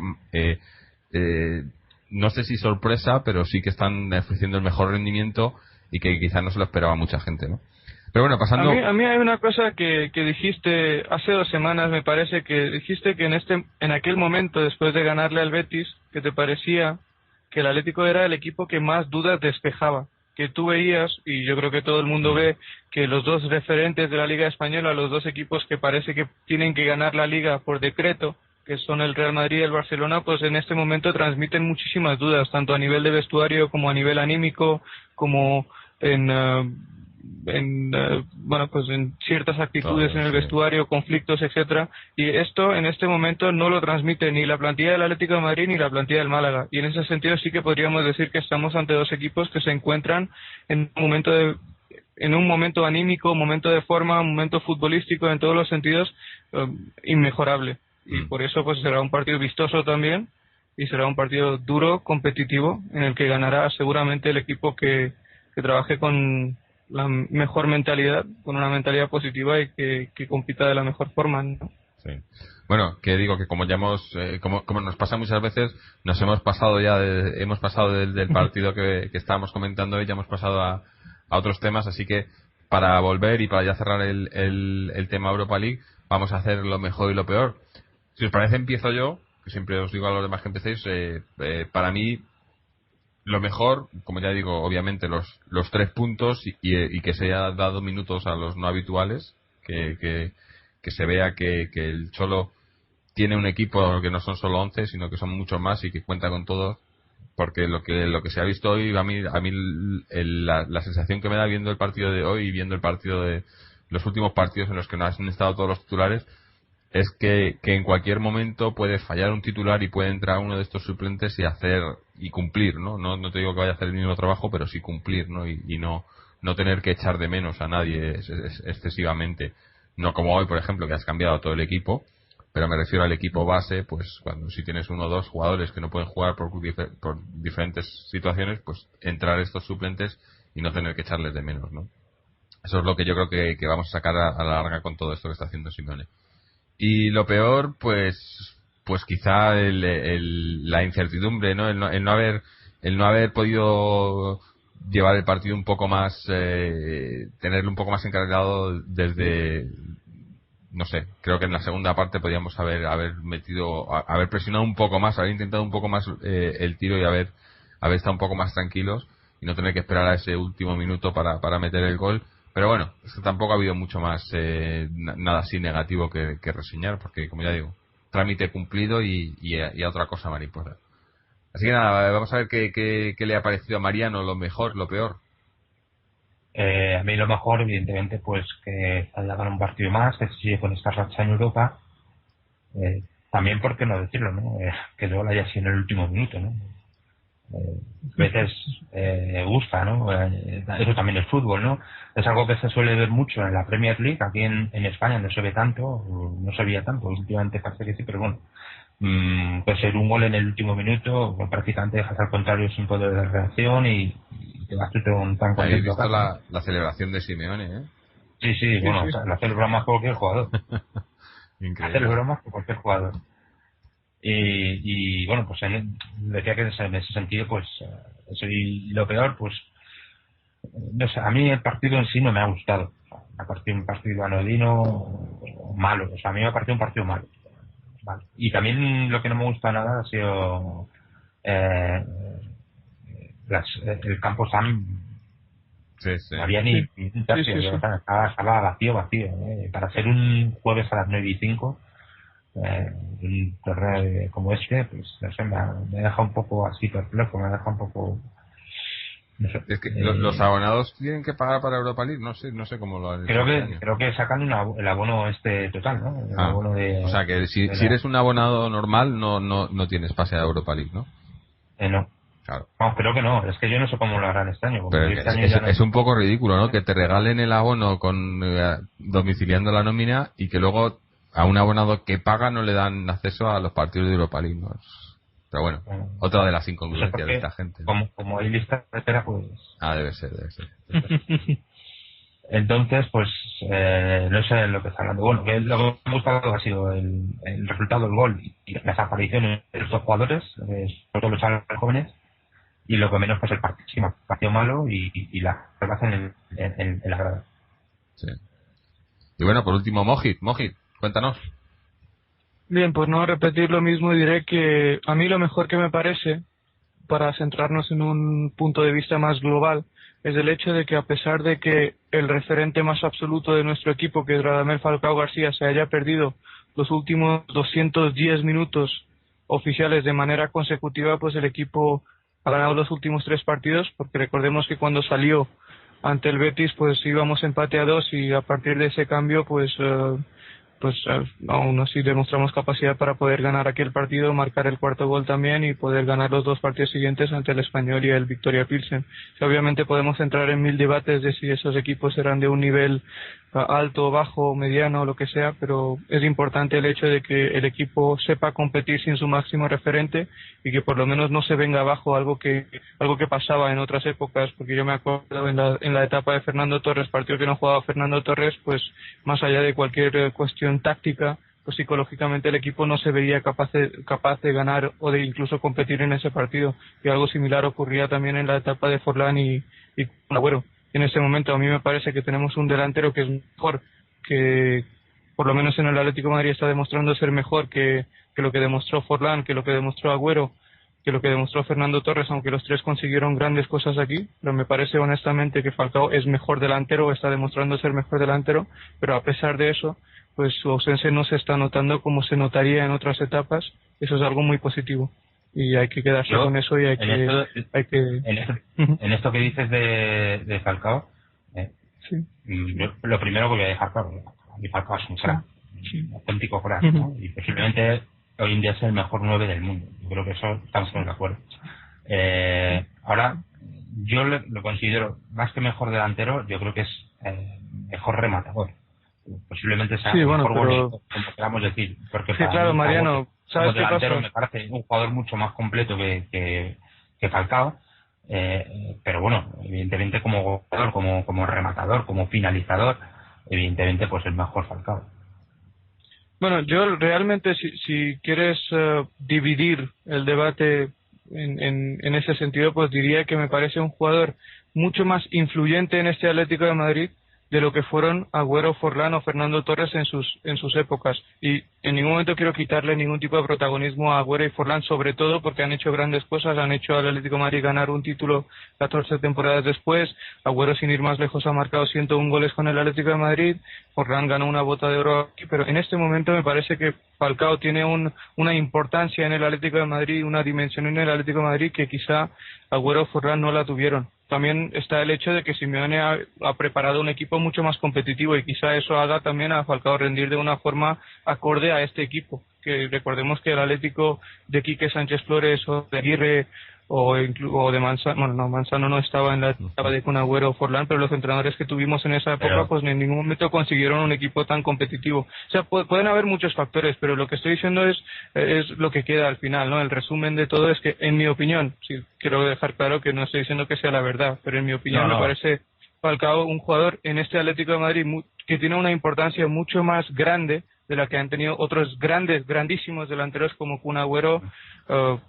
no sé si sorpresa, pero sí que están ofreciendo el mejor rendimiento y que quizás no se lo esperaba mucha gente, ¿no? Pero bueno, pasando... A mí hay una cosa que dijiste hace 2 semanas, me parece, que dijiste que en aquel momento, después de ganarle al Betis, que te parecía que el Atlético era el equipo que más dudas despejaba. Que tú veías, y yo creo que todo el mundo ve, que los 2 referentes de la Liga Española, los 2 equipos que parece que tienen que ganar la Liga por decreto, que son el Real Madrid y el Barcelona, pues en este momento transmiten muchísimas dudas, tanto a nivel de vestuario como a nivel anímico, como en ciertas actitudes en el vestuario, conflictos, etcétera, y esto en este momento no lo transmite ni la plantilla del Atlético de Madrid ni la plantilla del Málaga, y en ese sentido sí que podríamos decir que estamos ante 2 equipos que se encuentran en un momento anímico, momento de forma, momento futbolístico en todos los sentidos inmejorable, y por eso pues será un partido vistoso también, y será un partido duro, competitivo, en el que ganará seguramente el equipo que trabaje con la mejor mentalidad, con una mentalidad positiva y que compita de la mejor forma, ¿no? Sí. Bueno, que digo que como ya como nos pasa muchas veces, nos hemos pasado del partido que estábamos comentando y ya hemos pasado a otros temas, así que para volver y para ya cerrar el tema Europa League, vamos a hacer lo mejor y lo peor. Si os parece, empiezo yo, que siempre os digo a los demás que empecéis. Para mí, lo mejor, como ya digo, obviamente los 3 puntos y que se haya dado minutos a los no habituales, que se vea que el Cholo tiene un equipo que no son solo 11, sino que son muchos más y que cuenta con todos, porque lo que se ha visto hoy, a mí la sensación que me da viendo el partido de hoy y viendo el partido de los últimos partidos en los que no han estado todos los titulares, es que en cualquier momento puede fallar un titular y puede entrar uno de estos suplentes y cumplir, no te digo que vaya a hacer el mismo trabajo, pero sí cumplir, y no tener que echar de menos a nadie excesivamente, no como hoy, por ejemplo, que has cambiado todo el equipo, pero me refiero al equipo base. Pues cuando si tienes uno o dos jugadores que no pueden jugar por diferentes situaciones, pues entrar estos suplentes y no tener que echarles de menos, ¿no? Eso es lo que yo creo que vamos a sacar a la larga con todo esto que está haciendo Simeone. Y lo peor, pues quizá la incertidumbre, ¿no? El no haber podido llevar el partido un poco más, tenerlo un poco más encargado desde, no sé, creo que en la segunda parte podríamos haber presionado un poco más, haber intentado un poco más el tiro y haber estado un poco más tranquilos y no tener que esperar a ese último minuto para meter el gol. Pero bueno, es que tampoco ha habido mucho más, nada así negativo que reseñar, porque como ya digo, trámite cumplido y a otra cosa mariposa. Así que nada, vamos a ver qué le ha parecido a Mariano, lo mejor, lo peor. A mí lo mejor, evidentemente, pues que haya ganado un partido más, que sigue con esta racha en Europa. También, ¿por qué no decirlo, no? Que el gol haya sido en el último minuto, ¿no? A veces gusta, ¿no? Eso también es fútbol, ¿no? Es algo que se suele ver mucho en la Premier League. Aquí en España no se ve tanto, no se veía tanto, últimamente parece que sí, pero bueno, puede ser un gol en el último minuto, prácticamente dejas al contrario sin poder de reacción y te vas tú tan contento. ¿Habéis visto la celebración de Simeone, Sí, bueno, sí. O sea, la celebra más que cualquier jugador. Increíble. La celebra más que cualquier jugador. Y bueno, pues decía que en ese sentido, pues eso. Y lo peor, pues no sé, a mí el partido en sí no me ha gustado. Me ha parecido un partido anodino, malo. O sea, a mí me ha parecido un partido malo. Vale. Y también lo que no me gusta nada ha sido el campo Sam. Sí. No había ni un tercio, sí. Estaba vacío. Para hacer un jueves a las 9:05, un torneo como este, pues no sé, me deja un poco así perplejo, me deja un poco, no sé. Es que los abonados tienen que pagar para Europa League, no sé cómo lo han hecho. Creo que sacan el abono total, ¿no? El abono o sea que si eres un abonado normal no tienes pase a Europa League, ¿no? No. Claro. No, creo que no, es que yo no sé cómo lo harán este año. Pero este año es un poco ridículo, ¿no? Que te regalen el abono domiciliando la nómina y que luego a un abonado que paga no le dan acceso a los partidos de Europa League, ¿no? Pero bueno, otra de las incongruencias de esta gente, ¿no? Como hay lista de espera, pues... Debe ser. Entonces, pues, no sé lo que está hablando. Bueno, que lo que me gusta ha sido el resultado del gol y las apariciones de estos jugadores, sobre todo los jóvenes, y lo que menos pues el partido malo y la relación en la grada. Sí. Y bueno, por último, Mojit, cuéntanos. Bien, pues no repetir lo mismo, diré que a mí lo mejor que me parece, para centrarnos en un punto de vista más global, es el hecho de que a pesar de que el referente más absoluto de nuestro equipo, que es Radamel Falcao García, se haya perdido los últimos 210 minutos oficiales de manera consecutiva, pues el equipo ha ganado los últimos 3 partidos, porque recordemos que cuando salió ante el Betis pues íbamos empate a 2 y a partir de ese cambio pues aún así demostramos capacidad para poder ganar aquel partido, marcar el 4º gol también y poder ganar los 2 partidos siguientes ante el Español y el Victoria Pilsen. Obviamente podemos entrar en 1000 debates de si esos equipos eran de un nivel alto, bajo, mediano, lo que sea, pero es importante el hecho de que el equipo sepa competir sin su máximo referente y que por lo menos no se venga abajo, algo que pasaba en otras épocas, porque yo me acuerdo en la etapa de Fernando Torres, partido que no jugaba Fernando Torres, pues más allá de cualquier cuestión táctica, pues psicológicamente el equipo no se veía capaz de ganar o de incluso competir en ese partido, y algo similar ocurría también en la etapa de Forlán y Agüero. En este momento a mí me parece que tenemos un delantero que es mejor, que por lo menos en el Atlético de Madrid está demostrando ser mejor que lo que demostró Forlán, que lo que demostró Agüero, que lo que demostró Fernando Torres, aunque los 3 consiguieron grandes cosas aquí. Pero me parece honestamente que Falcao es mejor delantero, está demostrando ser mejor delantero, pero a pesar de eso pues su ausencia no se está notando como se notaría en otras etapas. Eso es algo muy positivo y hay que quedarse con eso y hay que en esto que dices de Falcao, sí. Lo primero que voy a dejar claro, que Falcao es un crack, un auténtico crack, ¿no? Y posiblemente hoy en día es el mejor 9 del mundo. Yo creo que eso estamos todos de acuerdo. Ahora, yo lo considero más que mejor delantero, yo creo que es mejor rematador. Posiblemente sea mejor golero, como queramos decir. Porque sí, claro, Mariano, ¿sabes como delantero me parece un jugador mucho más completo que Falcao. Pero bueno, evidentemente como jugador, como rematador, como finalizador, evidentemente pues el mejor Falcao. Bueno, yo realmente si quieres dividir el debate en ese sentido, pues diría que me parece un jugador mucho más influyente en este Atlético de Madrid de lo que fueron Agüero, Forlán o Fernando Torres en sus épocas. Y en ningún momento quiero quitarle ningún tipo de protagonismo a Agüero y Forlán, sobre todo porque han hecho grandes cosas, han hecho al Atlético de Madrid ganar un título 14 temporadas después. Agüero, sin ir más lejos, ha marcado 101 goles con el Atlético de Madrid. Forlán ganó una bota de oro aquí, pero en este momento me parece que Falcao tiene una importancia en el Atlético de Madrid, una dimensión en el Atlético de Madrid que quizá Agüero o Forlán no la tuvieron. También está el hecho de que Simeone ha preparado un equipo mucho más competitivo y quizá eso haga también a Falcao rendir de una forma acorde a este equipo. Que recordemos que el Atlético de Quique Sánchez Flores o de Aguirre o de Manzano, bueno, no, Manzano no estaba en la etapa de Kun Agüero o Forlán, pero los entrenadores que tuvimos en esa época pues en ningún momento consiguieron un equipo tan competitivo. O sea, pueden haber muchos factores, pero lo que estoy diciendo es lo que queda al final, ¿no? El resumen de todo es que, en mi opinión, sí, quiero dejar claro que no estoy diciendo que sea la verdad, pero en mi opinión me parece Falcao un jugador en este Atlético de Madrid que tiene una importancia mucho más grande de la que han tenido otros grandísimos delanteros como Kun Agüero,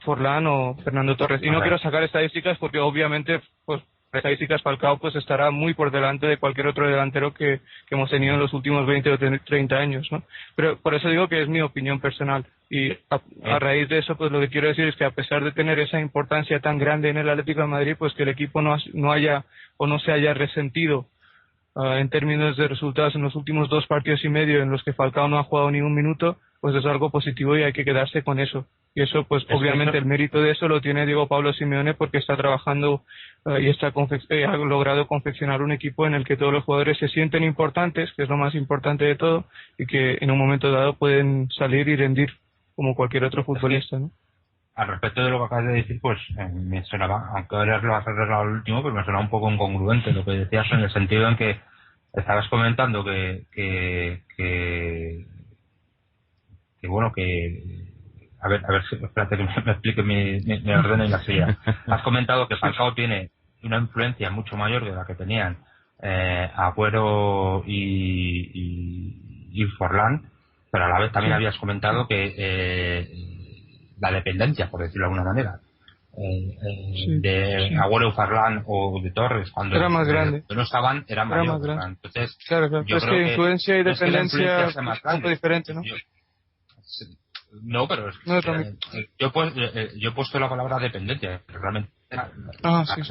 Forlán o Fernando Torres. Y no quiero sacar estadísticas porque obviamente pues estadísticas Falcao pues estará muy por delante de cualquier otro delantero que hemos tenido en los últimos 20 o 30 años, ¿no? Pero por eso digo que es mi opinión personal. Y a raíz de eso pues lo que quiero decir es que a pesar de tener esa importancia tan grande en el Atlético de Madrid, pues que el equipo no haya o no se haya resentido en términos de resultados en los últimos 2 partidos y medio en los que Falcao no ha jugado ni un minuto, pues es algo positivo y hay que quedarse con eso. Y eso, pues obviamente el mérito de eso lo tiene Diego Pablo Simeone porque está trabajando y ha logrado confeccionar un equipo en el que todos los jugadores se sienten importantes, que es lo más importante de todo, y que en un momento dado pueden salir y rendir como cualquier otro futbolista, ¿no? Al respecto de lo que acabas de decir, pues me sonaba, aunque ahora lo has arreglado al último, pues me sonaba un poco incongruente lo que decías, en el sentido en que estabas comentando que bueno, que a ver, espérate que me explique mi orden en la silla. Has comentado que Falcao tiene una influencia mucho mayor de la que tenían Agüero y Forlán, pero a la vez también habías comentado que la dependencia, por decirlo de alguna manera, de Agüero, Forlán o de Torres cuando era más grande, no estaban, era más grande. Entonces, claro. Yo es creo que influencia y dependencia es un poco diferente, ¿no? No, pero yo he puesto la palabra dependencia, que realmente la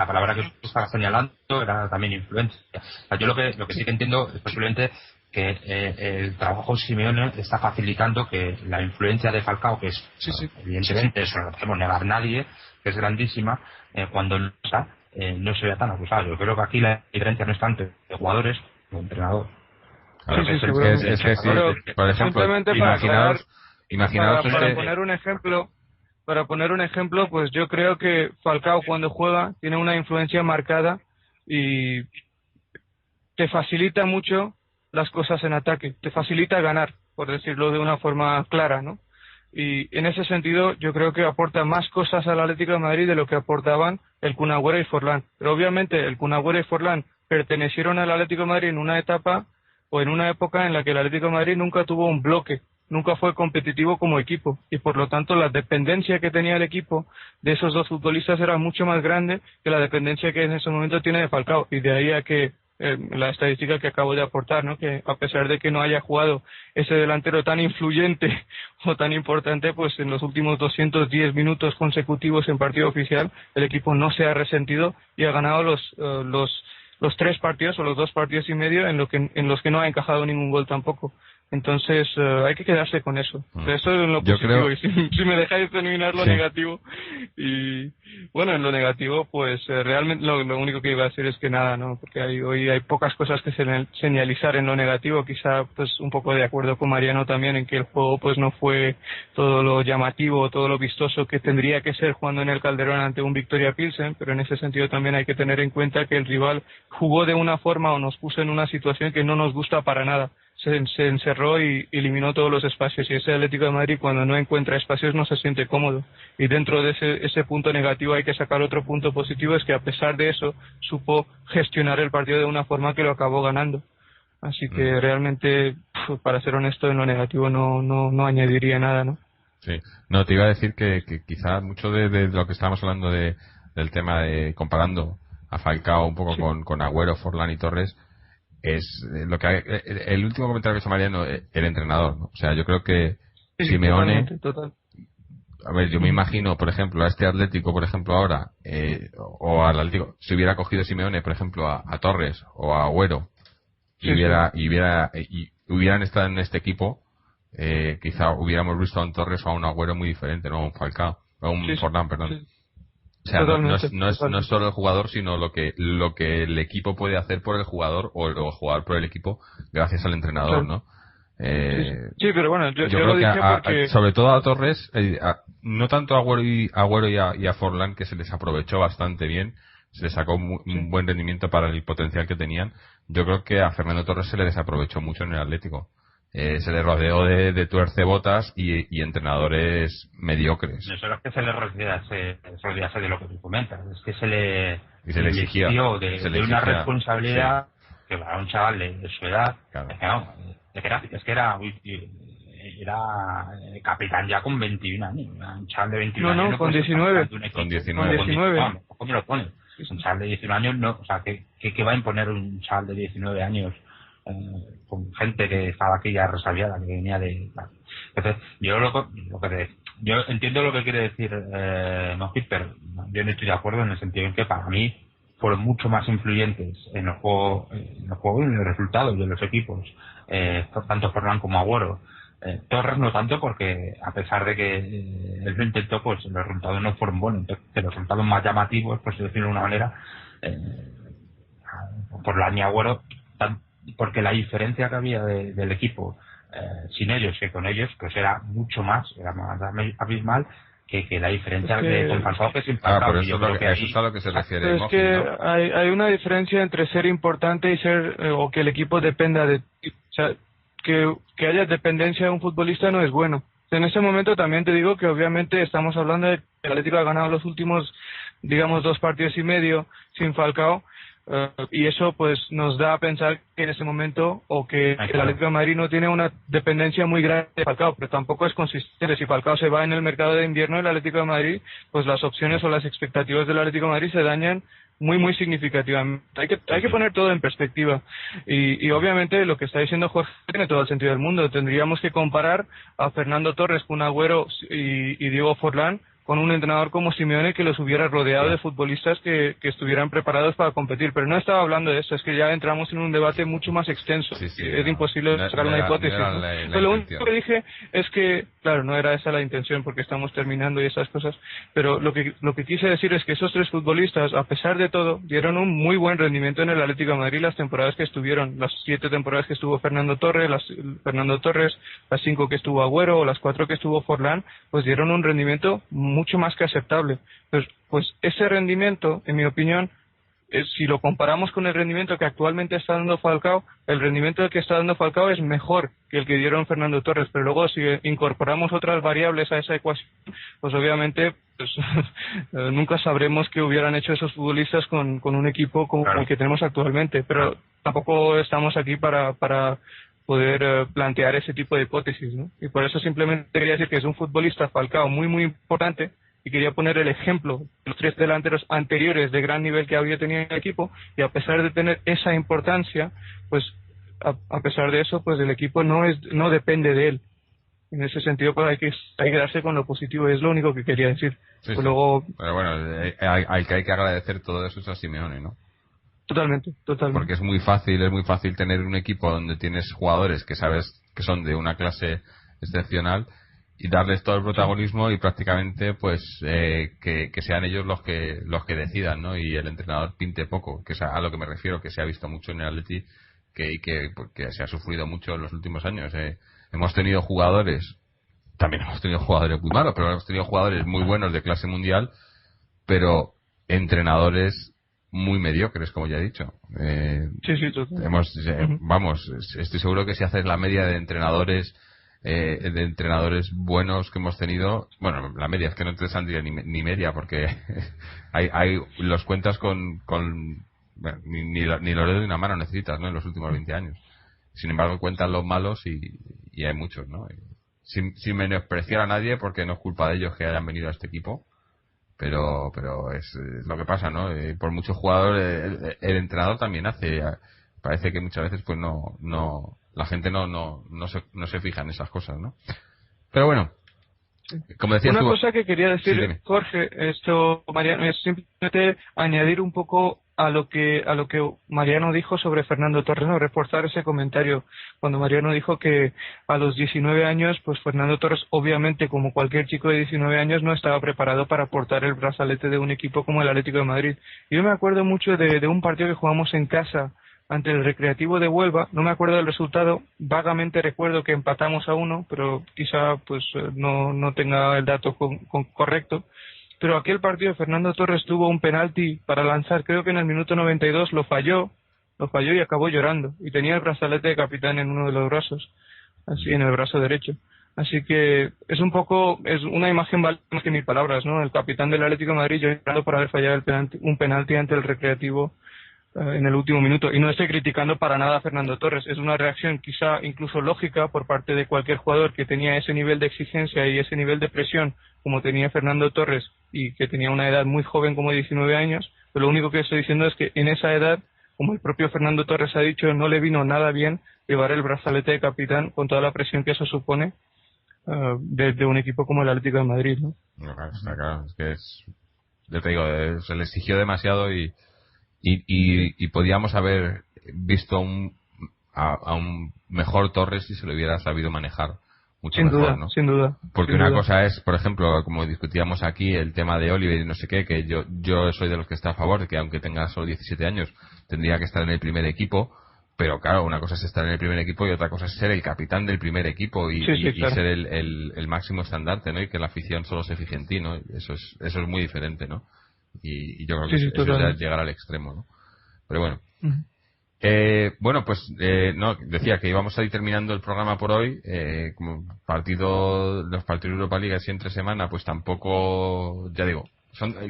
palabra que tú estabas señalando era también influencia. O sea, yo lo que sí que entiendo es posiblemente que el trabajo de Simeone está facilitando que la influencia de Falcao, que es evidentemente, eso no lo podemos negar nadie, que es grandísima, cuando no está, no se vea tan acusado. Yo creo que aquí la diferencia no es tanto de jugadores como de entrenador. Claro, es que sí, por ejemplo, imaginaos para poner un ejemplo, pues yo creo que Falcao cuando juega tiene una influencia marcada y te facilita mucho las cosas en ataque, te facilita ganar, por decirlo de una forma clara, ¿no? Y en ese sentido yo creo que aporta más cosas al Atlético de Madrid de lo que aportaban el Kun Agüero y Forlán. Pero obviamente el Kun Agüero y Forlán pertenecieron al Atlético de Madrid en una etapa o en una época en la que el Atlético de Madrid nunca tuvo un bloque, nunca fue competitivo como equipo y por lo tanto la dependencia que tenía el equipo de esos dos futbolistas era mucho más grande que la dependencia que en ese momento tiene de Falcao, y de ahí a que la estadística que acabo de aportar, ¿no? Que a pesar de que no haya jugado ese delantero tan influyente o tan importante, pues en los últimos 210 minutos consecutivos en partido oficial el equipo no se ha resentido y ha ganado los 3 partidos o los 2 partidos y medio en los que no ha encajado ningún gol tampoco. Entonces hay que quedarse con eso. Eso es lo Yo positivo. creo... Y si me dejáis terminar lo negativo. Y bueno, en lo negativo, pues realmente lo único que iba a decir es que nada, ¿no? Porque hoy hay pocas cosas que señalizar en lo negativo. Quizá pues un poco de acuerdo con Mariano también en que el juego pues no fue todo lo llamativo, todo lo vistoso que tendría que ser jugando en el Calderón ante un Victoria Pilsen, pero en ese sentido también hay que tener en cuenta que el rival jugó de una forma o nos puso en una situación que no nos gusta para nada. Se encerró y eliminó todos los espacios, y ese Atlético de Madrid cuando no encuentra espacios no se siente cómodo, y dentro de ese punto negativo hay que sacar otro punto positivo, es que a pesar de eso supo gestionar el partido de una forma que lo acabó ganando. Así que realmente, para ser honesto, en lo negativo no añadiría nada, ¿no? Sí, no, te iba a decir que quizá mucho de lo que estábamos hablando del tema de comparando a Falcao un poco con Agüero, Forlán y Torres, es lo que el último comentario que hizo Mariano, el entrenador, ¿no? O sea, yo creo que Sí, Simeone, total. a ver, yo me imagino, por ejemplo, a este Atlético, por ejemplo, ahora, o al Atlético, si hubiera cogido Simeone, por ejemplo, a Torres o a Agüero, y hubieran estado en este equipo, quizá hubiéramos visto a un Torres o a un Agüero muy diferente, ¿no? A un Falcao, o a un Forlán, perdón. Sí. O sea, no es solo el jugador, sino lo que el equipo puede hacer por el jugador o jugar por el equipo gracias al entrenador, ¿no? Sí, pero bueno, yo creo lo dije que porque... sobre todo a Torres, no tanto a Agüero y a Forlán, que se les aprovechó bastante bien, se les sacó un buen rendimiento para el potencial que tenían. Yo creo que a Fernando Torres se le desaprovechó mucho en el Atlético. Se le rodeó de tuercebotas y entrenadores mediocres. No solo es que se le rodease de lo que tú comentas, es que se le exigía de una responsabilidad que para un chaval de su edad, claro. es que era capitán ya con 21 años, un chaval de 21 años. No, con 19. Con 19. ¿Cómo lo pones? Un chaval de 19 años, no, o sea, ¿qué va a imponer un chaval de 19 años? Con gente que estaba aquí ya resabiada, que venía de... Entonces, yo entiendo lo que quiere decir Mojit, pero yo no estoy de acuerdo en el sentido en que para mí fueron mucho más influyentes en el juego y en los resultados de los equipos, tanto Forlán como Agüero. Torres no tanto, porque a pesar de que él lo intentó, pues los resultados no fueron buenos. Entonces, los resultados más llamativos, por decirlo de una manera, Forlán y Agüero, porque la diferencia que había del equipo sin ellos que con ellos, pues era más abismal que la diferencia con Falcao que sin Falcao. Por eso eso es a lo que se refiere. Es que ¿no? hay una diferencia entre ser importante y ser o que el equipo dependa de ti. O sea, que haya dependencia de un futbolista no es bueno. En ese momento también te digo que obviamente estamos hablando de que el Atlético ha ganado los últimos, digamos, 2 partidos y medio sin Falcao. Y eso pues nos da a pensar que en ese momento o que el Atlético de Madrid no tiene una dependencia muy grande de Falcao, pero tampoco es consistente. Si Falcao se va en el mercado de invierno del Atlético de Madrid, pues las opciones o las expectativas del Atlético de Madrid se dañan muy significativamente. Hay que poner todo en perspectiva y obviamente lo que está diciendo Jorge tiene todo el sentido del mundo. Tendríamos que comparar a Fernando Torres con Agüero y Diego Forlán con un entrenador como Simeone que los hubiera rodeado de futbolistas que estuvieran preparados para competir. Pero no estaba hablando de eso, es que ya entramos en un debate mucho más extenso. Es imposible sacar una hipótesis. Pero lo único que dije es que, claro, no era esa la intención porque estamos terminando y esas cosas, pero lo que quise decir es que esos 3 futbolistas, a pesar de todo, dieron un muy buen rendimiento en el Atlético de Madrid las temporadas que estuvieron, las 7 temporadas que estuvo Fernando Torres, las 5 que estuvo Agüero o las 4 que estuvo Forlán, pues dieron un rendimiento mucho más que aceptable. Pues ese rendimiento, en mi opinión, si lo comparamos con el rendimiento que actualmente está dando Falcao, el rendimiento que está dando Falcao es mejor que el que dieron Fernando Torres, pero luego si incorporamos otras variables a esa ecuación, pues obviamente nunca sabremos qué hubieran hecho esos futbolistas con un equipo como el que tenemos actualmente, pero tampoco estamos aquí para poder plantear ese tipo de hipótesis, ¿no? Y por eso simplemente quería decir que es un futbolista Falcao muy importante y quería poner el ejemplo de los 3 delanteros anteriores de gran nivel que había tenido el equipo, y a pesar de tener esa importancia, pues a pesar de eso, pues el equipo no depende de él. En ese sentido, pues hay que darse con lo positivo, es lo único que quería decir. Pues luego... Pero bueno, hay que agradecer todo eso a Simeone, ¿no? Totalmente. Porque es muy fácil tener un equipo donde tienes jugadores que sabes que son de una clase excepcional, y darles todo el protagonismo y prácticamente pues que sean ellos los que decidan, ¿no? Y el entrenador pinte poco, que es a lo que me refiero, que se ha visto mucho en el Atleti, que se ha sufrido mucho en los últimos años. Hemos tenido jugadores, también hemos tenido jugadores muy malos, pero hemos tenido jugadores muy buenos de clase mundial, pero entrenadores muy mediocres, como ya he dicho. Sí, total. Vamos, estoy seguro que si haces la media de entrenadores buenos que hemos tenido, bueno, la media es que no te saldría ni media, porque hay los cuentas con bueno, ni los dedos de una mano necesitas, ¿no? En los últimos 20 años. Sin embargo, cuentan los malos y hay muchos, ¿no? Sin menospreciar a nadie, porque no es culpa de ellos que hayan venido a este equipo, pero es lo que pasa, ¿no? Por muchos jugadores el entrenador también hace. Parece que muchas veces pues no la gente no se fija en esas cosas, ¿no? Pero bueno, como decías una tú, cosa que quería decir, sí, Jorge, Mariano, es simplemente añadir un poco a lo que Mariano dijo sobre Fernando Torres, ¿no? Reforzar ese comentario cuando Mariano dijo que a los 19 años pues Fernando Torres, obviamente, como cualquier chico de 19 años, no estaba preparado para portar el brazalete de un equipo como el Atlético de Madrid. Yo me acuerdo mucho de un partido que jugamos en casa ante el Recreativo de Huelva. No me acuerdo del resultado, vagamente recuerdo que empatamos a 1, pero quizá pues no tenga el dato correcto. Pero aquel partido Fernando Torres tuvo un penalti para lanzar, creo que en el minuto 92 lo falló y acabó llorando, y tenía el brazalete de capitán en uno de los brazos, así en el brazo derecho. Así que es una imagen vale más que mil palabras, ¿no? El capitán del Atlético de Madrid llorando por haber fallado un penalti ante el Recreativo en el último minuto. Y no estoy criticando para nada a Fernando Torres, es una reacción quizá incluso lógica por parte de cualquier jugador que tenía ese nivel de exigencia y ese nivel de presión como tenía Fernando Torres, y que tenía una edad muy joven como 19 años, pero lo único que estoy diciendo es que en esa edad, como el propio Fernando Torres ha dicho, no le vino nada bien llevar el brazalete de capitán con toda la presión que eso supone desde un equipo como el Atlético de Madrid, ¿no? No, claro, está claro, es que yo te digo, se le exigió demasiado y podíamos haber visto a un mejor Torres si se lo hubiera sabido manejar mucho sin mejor, duda, ¿no? Sin duda. Porque sin una duda. cosa es, por ejemplo, como discutíamos aquí, el tema de Oliver y no sé qué, que yo soy de los que está a favor de que aunque tenga solo 17 años tendría que estar en el primer equipo, pero claro, una cosa es estar en el primer equipo y otra cosa es ser el capitán del primer equipo y claro. ser el máximo estandarte, ¿no? Y que la afición solo se fije en ti, ¿no? Eso es muy diferente, ¿no? Y yo creo que eso es llegar al extremo, ¿no? Pero bueno. Bueno, pues decía que íbamos a ir terminando el programa por hoy. Como los partidos de Europa League así entre semana, pues tampoco, ya digo,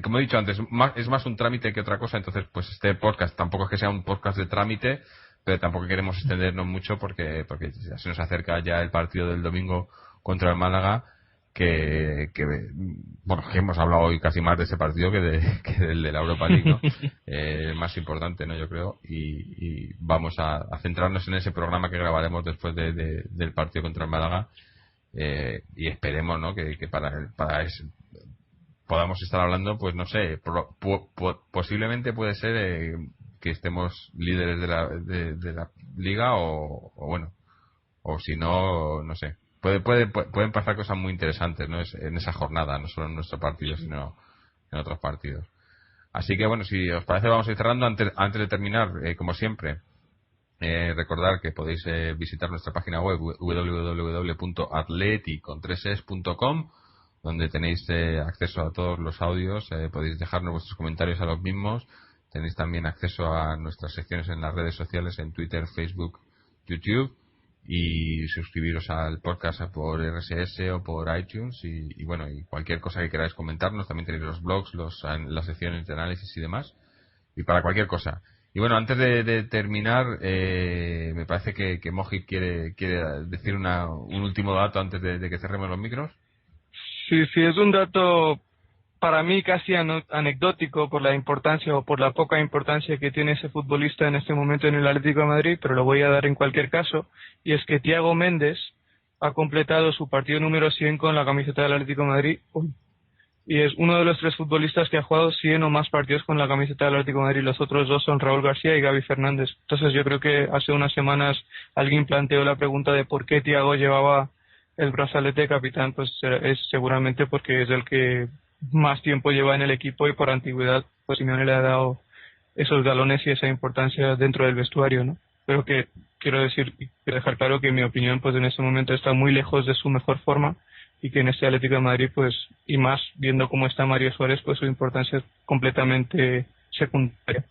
como he dicho antes, es más un trámite que otra cosa. Entonces, pues este podcast tampoco es que sea un podcast de trámite, pero tampoco queremos extendernos mucho porque ya se nos acerca ya el partido del domingo contra el Málaga, que hemos hablado hoy casi más de ese partido que del de la Europa League, ¿no? Más importante, ¿no? Yo creo, y vamos a centrarnos en ese programa que grabaremos después del partido contra el Málaga, y esperemos, ¿no? Que para eso podamos estar hablando, pues no sé, posiblemente puede ser que estemos líderes de la liga o bueno, o si no, no sé. Pueden pasar cosas muy interesantes, ¿no? En esa jornada, no solo en nuestro partido, sino en otros partidos. Así que bueno, si os parece, vamos a ir cerrando. Antes de terminar, como siempre, recordar que podéis visitar nuestra página web www.atleticontreses.com, donde tenéis acceso a todos los audios, podéis dejarnos vuestros comentarios a los mismos. Tenéis también acceso a nuestras secciones en las redes sociales, en Twitter, Facebook, YouTube, y suscribiros al podcast por RSS o por iTunes y bueno, y cualquier cosa que queráis comentarnos. También tenéis los blogs, las secciones de análisis y demás, y para cualquier cosa. Y bueno, antes de terminar, me parece que Moji quiere decir un último dato antes de que cerremos los micros. Sí, es un dato para mí casi anecdótico por la importancia o por la poca importancia que tiene ese futbolista en este momento en el Atlético de Madrid, pero lo voy a dar en cualquier caso, y es que Thiago Méndez ha completado su partido número 100 con la camiseta del Atlético de Madrid. y es uno de los 3 futbolistas que ha jugado 100 o más partidos con la camiseta del Atlético de Madrid. Los otros 2 son Raúl García y Gaby Fernández. Entonces yo creo que hace unas semanas alguien planteó la pregunta de por qué Thiago llevaba el brazalete de capitán. Pues es seguramente porque es el que más tiempo lleva en el equipo y por antigüedad pues Simeone le ha dado esos galones y esa importancia dentro del vestuario, ¿no? Pero que quiero dejar claro que en mi opinión pues en este momento está muy lejos de su mejor forma, y que en este Atlético de Madrid pues, y más viendo cómo está Mario Suárez, pues su importancia es completamente secundaria.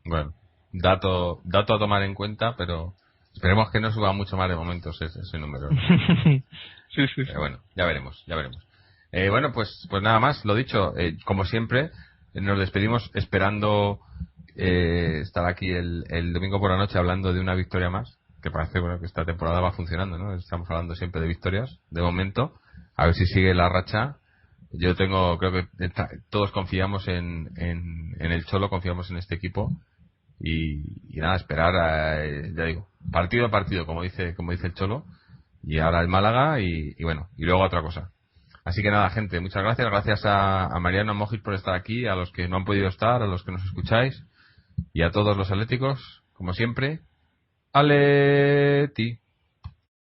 Bueno, dato a tomar en cuenta, pero esperemos que no suba mucho más de momentos ese número, ¿no? Sí. Pero bueno, ya veremos. Bueno, pues nada más, lo dicho, como siempre, nos despedimos esperando estar aquí el domingo por la noche hablando de una victoria más, que parece que esta temporada va funcionando, ¿no? Estamos hablando siempre de victorias, de momento, a ver si sigue la racha. Yo creo que todos confiamos en el Cholo, confiamos en este equipo, y nada, esperar, ya digo, partido a partido, como dice el Cholo, y ahora el Málaga, y bueno, y luego otra cosa. Así que nada, gente, muchas gracias a Mariano Mojis por estar aquí, a los que no han podido estar, a los que nos escucháis, y a todos los atléticos, como siempre, ¡Aleti!